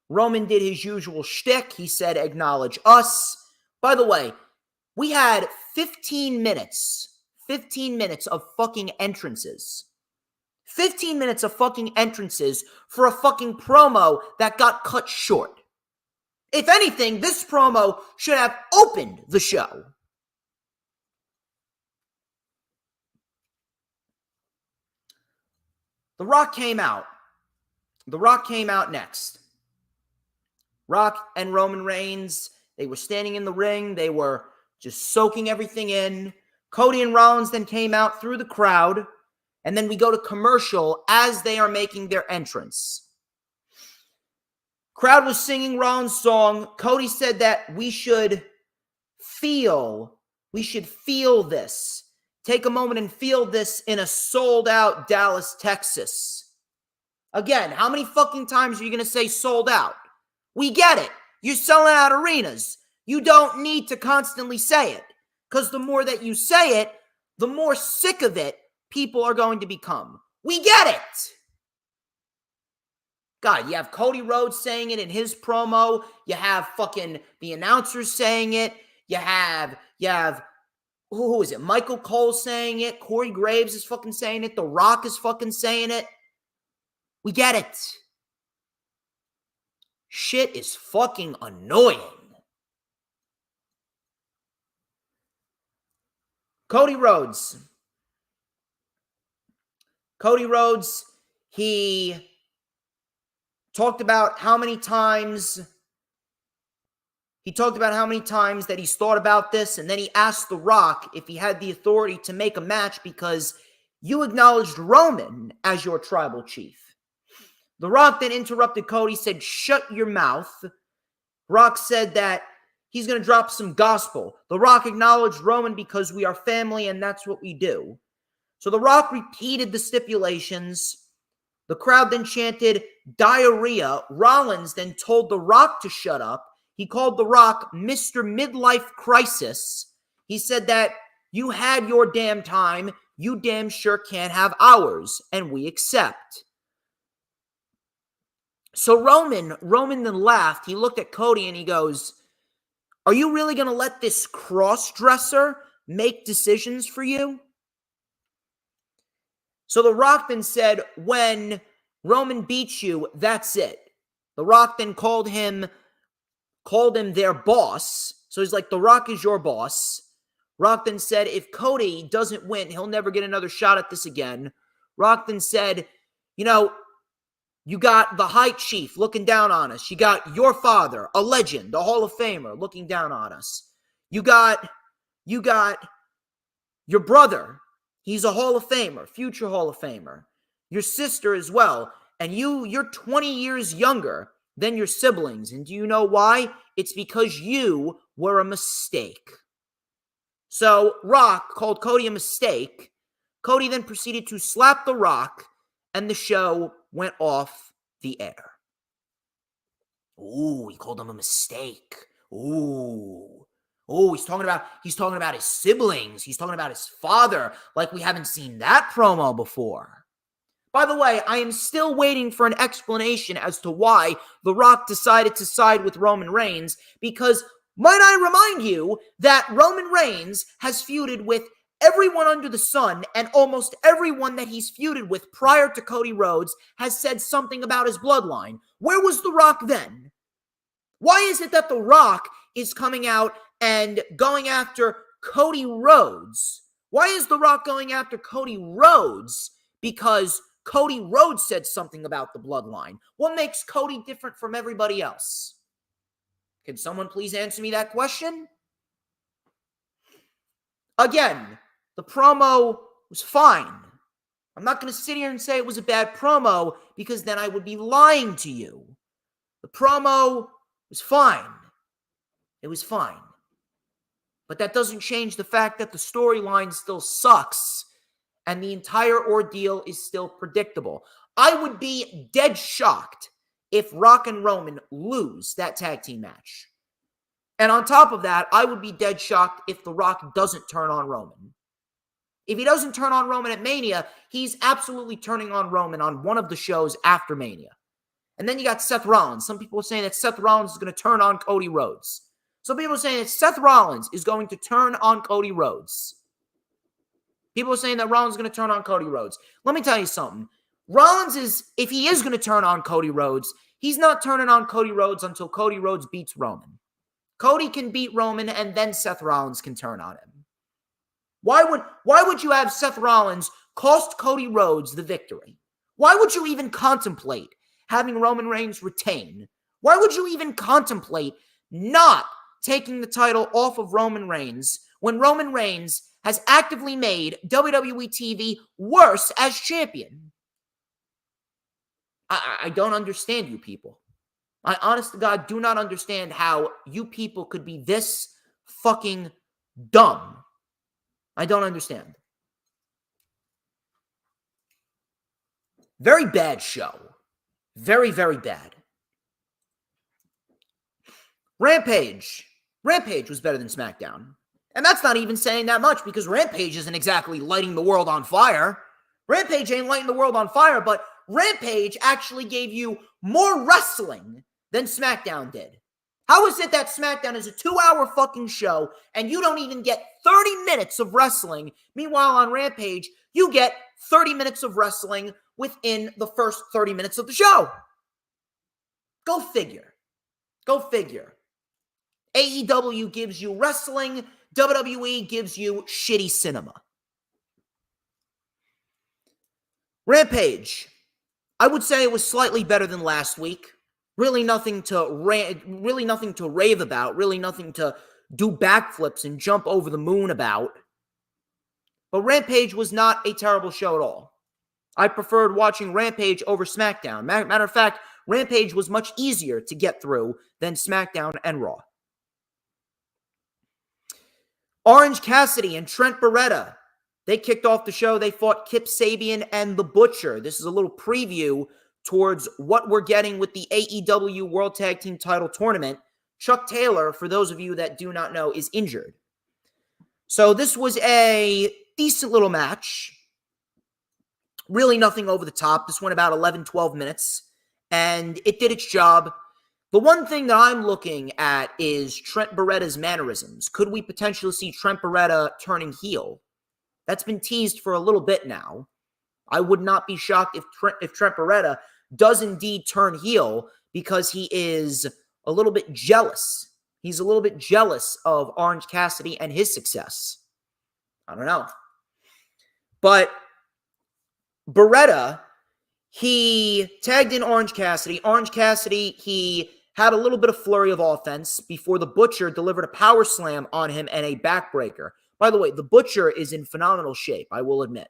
Roman did his usual shtick. He said, acknowledge us. By the way, we had 15 minutes of fucking entrances. 15 minutes of fucking entrances for a fucking promo that got cut short. If anything, this promo should have opened the show. The Rock came out. The Rock came out next. Rock and Roman Reigns, they were standing in the ring. They were just soaking everything in. Cody and Rollins then came out through the crowd. And then we go to commercial as they are making their entrance. Crowd was singing Rollins' song. Cody said that we should feel this. Take a moment and feel this in a sold-out Dallas, Texas. Again, how many fucking times are you going to say sold out? We get it. You're selling out arenas. You don't need to constantly say it. Because the more that you say it, the more sick of it people are going to become. We get it. God, you have Cody Rhodes saying it in his promo. You have fucking the announcers saying it. You have who is it? Michael Cole saying it. Corey Graves is fucking saying it. The Rock is fucking saying it. We get it. Shit is fucking annoying. Cody Rhodes, he talked about how many times He talked about how many times that he's thought about this, and then he asked The Rock if he had the authority to make a match because you acknowledged Roman as your tribal chief. The Rock then interrupted Cody, said, "Shut your mouth." Rock said that he's going to drop some gospel. The Rock acknowledged Roman because we are family and that's what we do. So The Rock repeated the stipulations. The crowd then chanted diarrhea. Rollins then told The Rock to shut up. He called The Rock Mr. Midlife Crisis. He said that you had your damn time. You damn sure can't have ours, and we accept. So Roman then laughed. He looked at Cody and he goes, "Are you really going to let this cross-dresser make decisions for you?" So The Rock then said, "When Roman beats you, that's it." The Rock then called him their boss. So he's like, "The Rock is your boss." Rock then said, "If Cody doesn't win, he'll never get another shot at this again." Rock then said, "You got the High Chief looking down on us. You got your father, a legend, a Hall of Famer, looking down on us. You got your brother. He's a Hall of Famer, future Hall of Famer. Your sister as well. And you're 20 years younger than your siblings. And do you know why? It's because you were a mistake." So Rock called Cody a mistake. Cody then proceeded to slap The Rock, and the show went off the air. Ooh, he called him a mistake. Ooh, he's talking about his siblings. He's talking about his father, like we haven't seen that promo before. By the way, I am still waiting for an explanation as to why The Rock decided to side with Roman Reigns, because might I remind you that Roman Reigns has feuded with everyone under the sun, and almost everyone that he's feuded with prior to Cody Rhodes has said something about his bloodline. Where was The Rock then? Why is it that The Rock is coming out and going after Cody Rhodes? Why is The Rock going after Cody Rhodes? Because Cody Rhodes said something about the bloodline. What makes Cody different from everybody else? Can someone please answer me that question? Again, the promo was fine. I'm not going to sit here and say it was a bad promo because then I would be lying to you. The promo was fine. It was fine. But that doesn't change the fact that the storyline still sucks and the entire ordeal is still predictable. I would be dead shocked if Rock and Roman lose that tag team match. And on top of that, I would be dead shocked if The Rock doesn't turn on Roman. If he doesn't turn on Roman at Mania, he's absolutely turning on Roman on one of the shows after Mania. And then you got Seth Rollins. Some people are saying that Seth Rollins is going to turn on Cody Rhodes. Some people are saying that Seth Rollins is going to turn on Cody Rhodes. People are saying that Rollins is going to turn on Cody Rhodes. Let me tell you something. If he is going to turn on Cody Rhodes, he's not turning on Cody Rhodes until Cody Rhodes beats Roman. Cody can beat Roman, and then Seth Rollins can turn on him. Why would you have Seth Rollins cost Cody Rhodes the victory? Why would you even contemplate having Roman Reigns retain? Why would you even contemplate not taking the title off of Roman Reigns when Roman Reigns has actively made WWE TV worse as champion? I don't understand you people. I honest to God do not understand how you people could be this fucking dumb. I don't understand. Very bad show. Very, very bad. Rampage. Rampage was better than SmackDown. And that's not even saying that much because Rampage isn't exactly lighting the world on fire. Rampage ain't lighting the world on fire, but Rampage actually gave you more wrestling than SmackDown did. How is it that SmackDown is a 2-hour fucking show and you don't even get 30 minutes of wrestling? Meanwhile, on Rampage, you get 30 minutes of wrestling within the first 30 minutes of the show. Go figure. Go figure. AEW gives you wrestling. WWE gives you shitty cinema. Rampage. I would say it was slightly better than last week. Really nothing to rave about, really nothing to do backflips and jump over the moon about. But Rampage was not a terrible show at all. I preferred watching Rampage over SmackDown. Matter of fact, Rampage was much easier to get through than SmackDown and Raw. Orange Cassidy and Trent Beretta, they kicked off the show. They fought Kip Sabian and The Butcher. This is a little preview towards what we're getting with the AEW World Tag Team Title Tournament. Chuck Taylor, for those of you that do not know, is injured. So this was a decent little match. Really nothing over the top. This went about 11, 12 minutes, and it did its job. The one thing that I'm looking at is Trent Beretta's mannerisms. Could we potentially see Trent Beretta turning heel? That's been teased for a little bit now. I would not be shocked if Trent Beretta does indeed turn heel because he is a little bit jealous. He's a little bit jealous of Orange Cassidy and his success. I don't know. But Beretta, he tagged in Orange Cassidy. Orange Cassidy, he had a little bit of flurry of offense before the Butcher delivered a power slam on him and a backbreaker. By the way, the Butcher is in phenomenal shape, I will admit.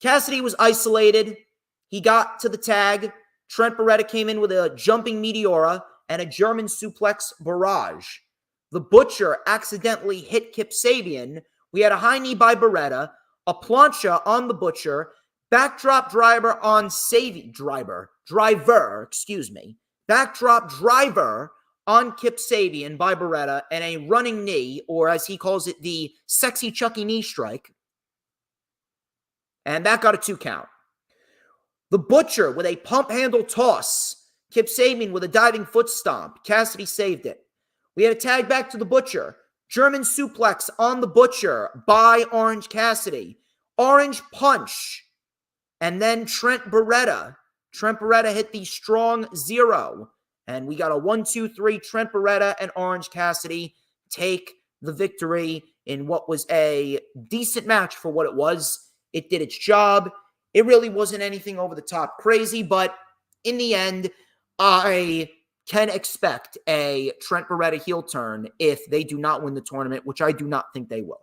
Cassidy was isolated. He got to the tag. Trent Beretta came in with a jumping Meteora and a German suplex barrage. The Butcher accidentally hit Kip Sabian. We had a high knee by Beretta, a plancha on the Butcher, backdrop driver on backdrop driver on Kip Sabian by Beretta, and a running knee, or as he calls it, the sexy Chucky knee strike. And that got a 2 count. The Butcher with a pump handle toss. Kip Sabian with a diving foot stomp. Cassidy saved it. We had a tag back to the Butcher. German suplex on the Butcher by Orange Cassidy. Orange punch. And then Trent Beretta. Trent Beretta hit the strong 0. And we got a 1-2-3. Trent Beretta and Orange Cassidy take the victory in what was a decent match for what it was. It did its job. It really wasn't anything over the top crazy, but in the end, I can expect a Trent Beretta heel turn if they do not win the tournament, which I do not think they will.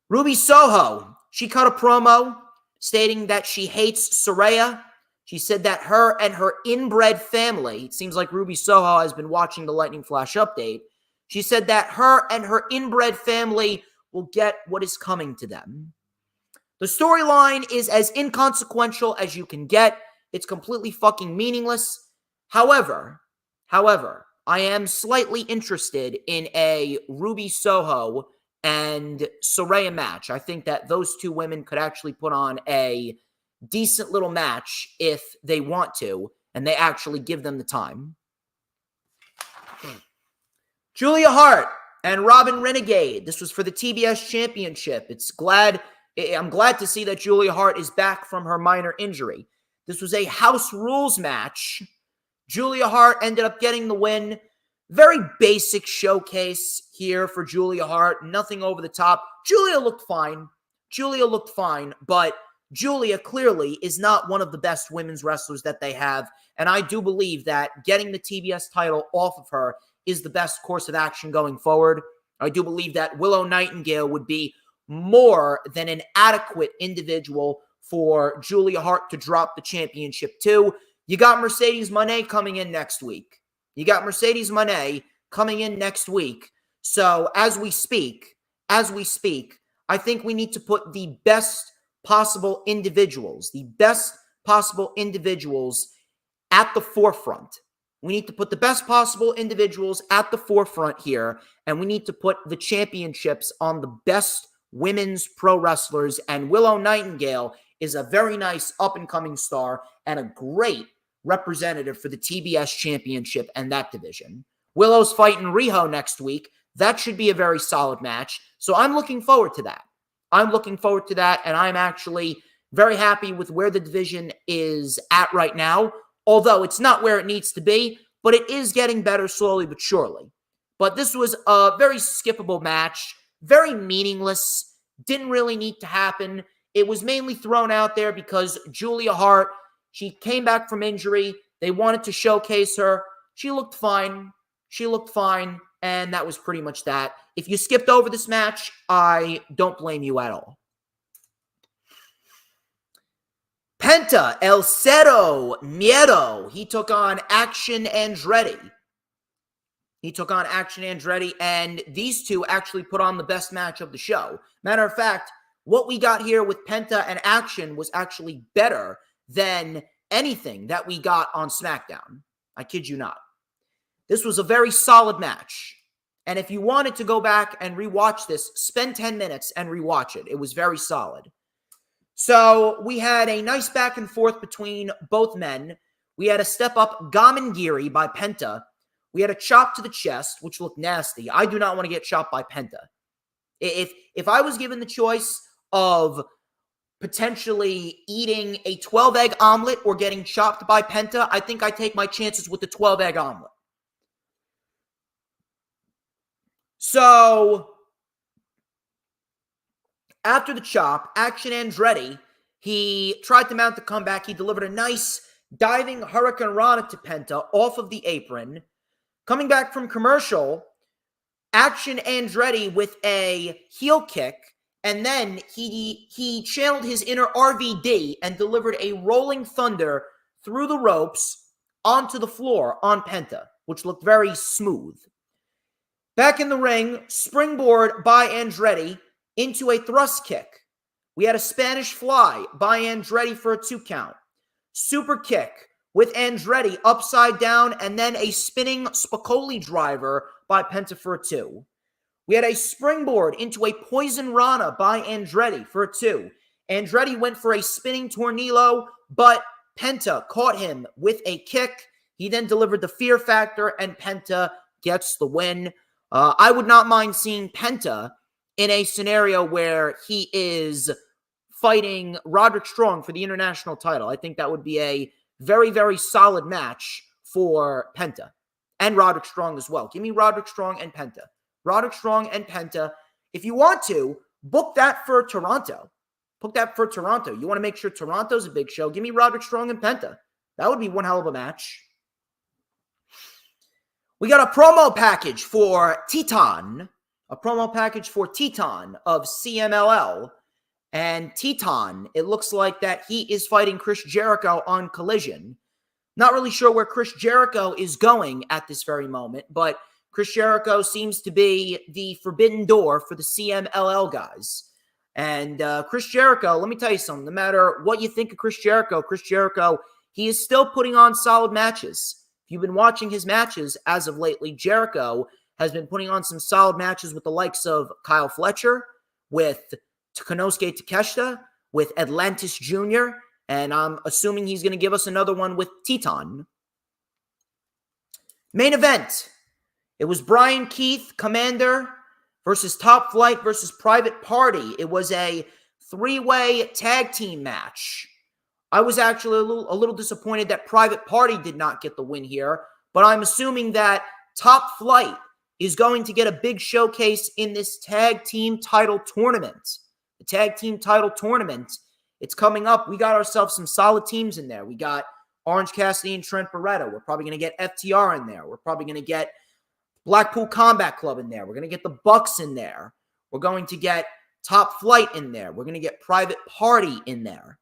Ruby Soho, she cut a promo stating that she hates Saraya. She said that her and her inbred family, it seems like Ruby Soho has been watching the Lightning Flash update. She said that her and her inbred family will get what is coming to them. The storyline is as inconsequential as you can get. It's completely fucking meaningless. However, I am slightly interested in a Ruby Soho and Saraya match. I think that those two women could actually put on a decent little match if they want to, and they actually give them the time. Julia Hart and Robin Renegade. This was for the TBS Championship. I'm glad to see that Julia Hart is back from her minor injury. This was a house rules match. Julia Hart ended up getting the win. Very basic showcase here for Julia Hart. Nothing over the top. Julia looked fine, but Julia clearly is not one of the best women's wrestlers that they have. And I do believe that getting the TBS title off of her is the best course of action going forward. I do believe that Willow Nightingale would be more than an adequate individual for Julia Hart to drop the championship to. You got Mercedes Moné coming in next week. So as we speak, I think we need to put the best possible individuals at the forefront. We need to put the best possible individuals at the forefront here, and we need to put the championships on the best women's pro wrestlers, and Willow Nightingale is a very nice up-and-coming star and a great representative for the TBS Championship and that division. Willow's fighting Riho next week. That should be a very solid match, so I'm looking forward to that. And I'm actually very happy with where the division is at right now, although it's not where it needs to be, but it is getting better slowly but surely. But this was a very skippable match, very meaningless, didn't really need to happen. It was mainly thrown out there because Julia Hart, She came back from injury. They wanted to showcase her. She looked fine. And that was pretty much that. If you skipped over this match, I don't blame you at all. Penta El Cero Miedo. He took on Action Andretti. And these two actually put on the best match of the show. Matter of fact, what we got here with Penta and Action was actually better than anything that we got on SmackDown. I kid you not. This was a very solid match. And if you wanted to go back and rewatch this, spend 10 minutes and rewatch it. It was very solid. So we had a nice back and forth between both men. We had a step up Gamengiri by Penta. We had a chop to the chest, which looked nasty. I do not want to get chopped by Penta. If I was given the choice of potentially eating a 12-egg omelet or getting chopped by Penta, I think I take my chances with the 12-egg omelet. So, after the chop, Action Andretti, he tried to mount the comeback. He delivered a nice diving Hurricane Rana to Penta off of the apron. Coming back from commercial, Action Andretti with a heel kick, and then he channeled his inner RVD and delivered a rolling thunder through the ropes onto the floor on Penta, which looked very smooth. Back in the ring, springboard by Andretti into a thrust kick. We had a Spanish fly by Andretti for a 2 count. Super kick with Andretti upside down, and then a spinning Spicoli driver by Penta for a 2. We had a springboard into a Poison Rana by Andretti for a 2. Andretti went for a spinning Tornillo, but Penta caught him with a kick. He then delivered the Fear Factor, and Penta gets the win. I would not mind seeing Penta in a scenario where he is fighting Roderick Strong for the international title. I think that would be a very, very solid match for Penta and Roderick Strong as well. Give me Roderick Strong and Penta. Roderick Strong and Penta. If you want to, book that for Toronto. You want to make sure Toronto's a big show. Give me Roderick Strong and Penta. That would be one hell of a match. We got a promo package for Titan. Of CMLL. And Titan, it looks like that he is fighting Chris Jericho on Collision. Not really sure where Chris Jericho is going at this very moment, but Chris Jericho seems to be the forbidden door for the CMLL guys. And Chris Jericho, let me tell you something. No matter what you think of Chris Jericho, he is still putting on solid matches. If you've been watching his matches as of lately, Jericho has been putting on some solid matches with the likes of Kyle Fletcher, with Konosuke Takeshita, with Atlantis Jr., and I'm assuming he's going to give us another one with Titan. Main event. It was Brian Keith, Commander, versus Top Flight versus Private Party. It was a 3-way tag team match. I was actually a little disappointed that Private Party did not get the win here, but I'm assuming that Top Flight is going to get a big showcase in this tag team title tournament. The tag team title tournament, it's coming up. We got ourselves some solid teams in there. We got Orange Cassidy and Trent Barretta. We're probably going to get FTR in there. We're probably going to get Blackpool Combat Club in there. We're going to get the Bucks in there. We're going to get Top Flight in there. We're going to get Private Party in there.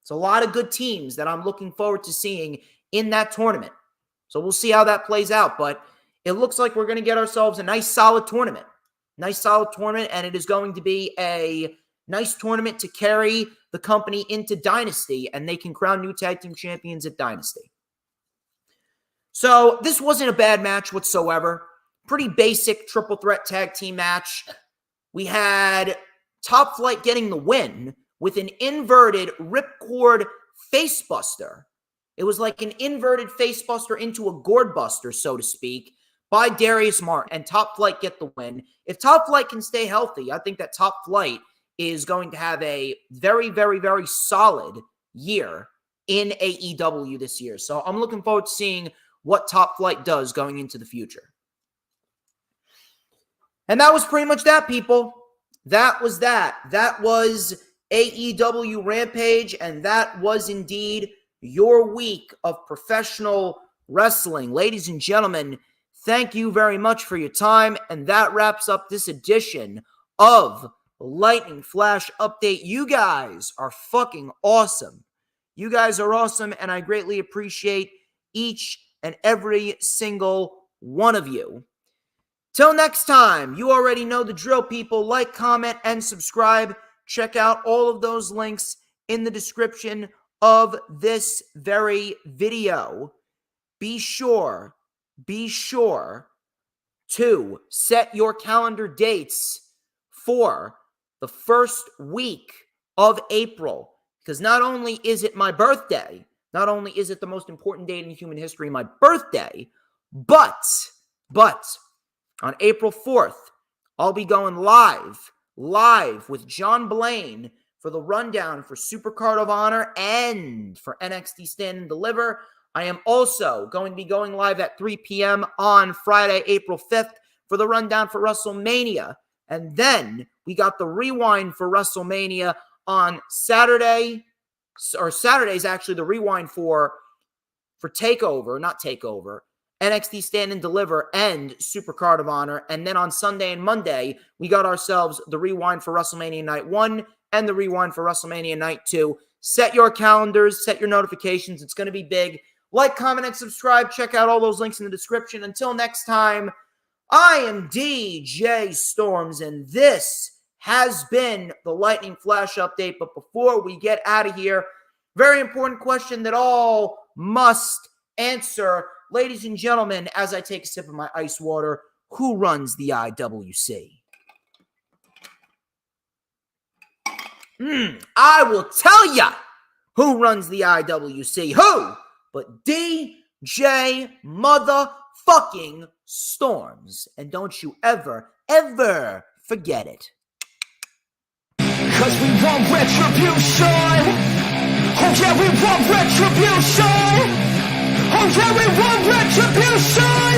It's a lot of good teams that I'm looking forward to seeing in that tournament. So we'll see how that plays out. But it looks like we're going to get ourselves a nice solid tournament. And it is going to be a nice tournament to carry the company into Dynasty, and they can crown new tag team champions at Dynasty. So this wasn't a bad match whatsoever. Pretty basic triple threat tag team match. We had Top Flight getting the win with an inverted ripcord facebuster. It was like an inverted facebuster into a gourd buster, so to speak, by Darius Martin, and Top Flight get the win. If Top Flight can stay healthy, I think that Top Flight is going to have a very, very, very solid year in AEW this year. So I'm looking forward to seeing what Top Flight does going into the future. And that was pretty much that, people. That was that. That was AEW Rampage, and that was indeed your week of professional wrestling. Ladies and gentlemen, thank you very much for your time, and that wraps up this edition of Lightning Flash Update. You guys are fucking awesome. You guys are awesome, and I greatly appreciate each and every single one of you. Till next time, you already know the drill, people. Like, comment, and subscribe. Check out all of those links in the description of this very video. Be sure to set your calendar dates for the first week of April, because not only is it my birthday, not only is it the most important date in human history, my birthday, but on April 4th, I'll be going live with John Blaine for the rundown for Supercard of Honor and for NXT Stand and Deliver. I am also going to be going live at 3 p.m. on Friday, April 5th for the rundown for WrestleMania. And then we got the rewind for WrestleMania on Saturday, or Saturday's actually the rewind for TakeOver, not TakeOver, NXT Stand and Deliver and Supercard of Honor. And then on Sunday and Monday, we got ourselves the rewind for WrestleMania Night 1 and the rewind for WrestleMania Night 2. Set your calendars, set your notifications. It's going to be big. Like, comment, and subscribe. Check out all those links in the description. Until next time, I am DJ Storms, and this has been the Lightning Flash Update. But before we get out of here, very important question that all must answer. Ladies and gentlemen, as I take a sip of my ice water, who runs the IWC? I will tell ya who runs the IWC. Who? But DJ motherfucking Storms. And don't you ever forget it. Cause we want retribution. Oh yeah, we want retribution. Oh yeah, we want retribution.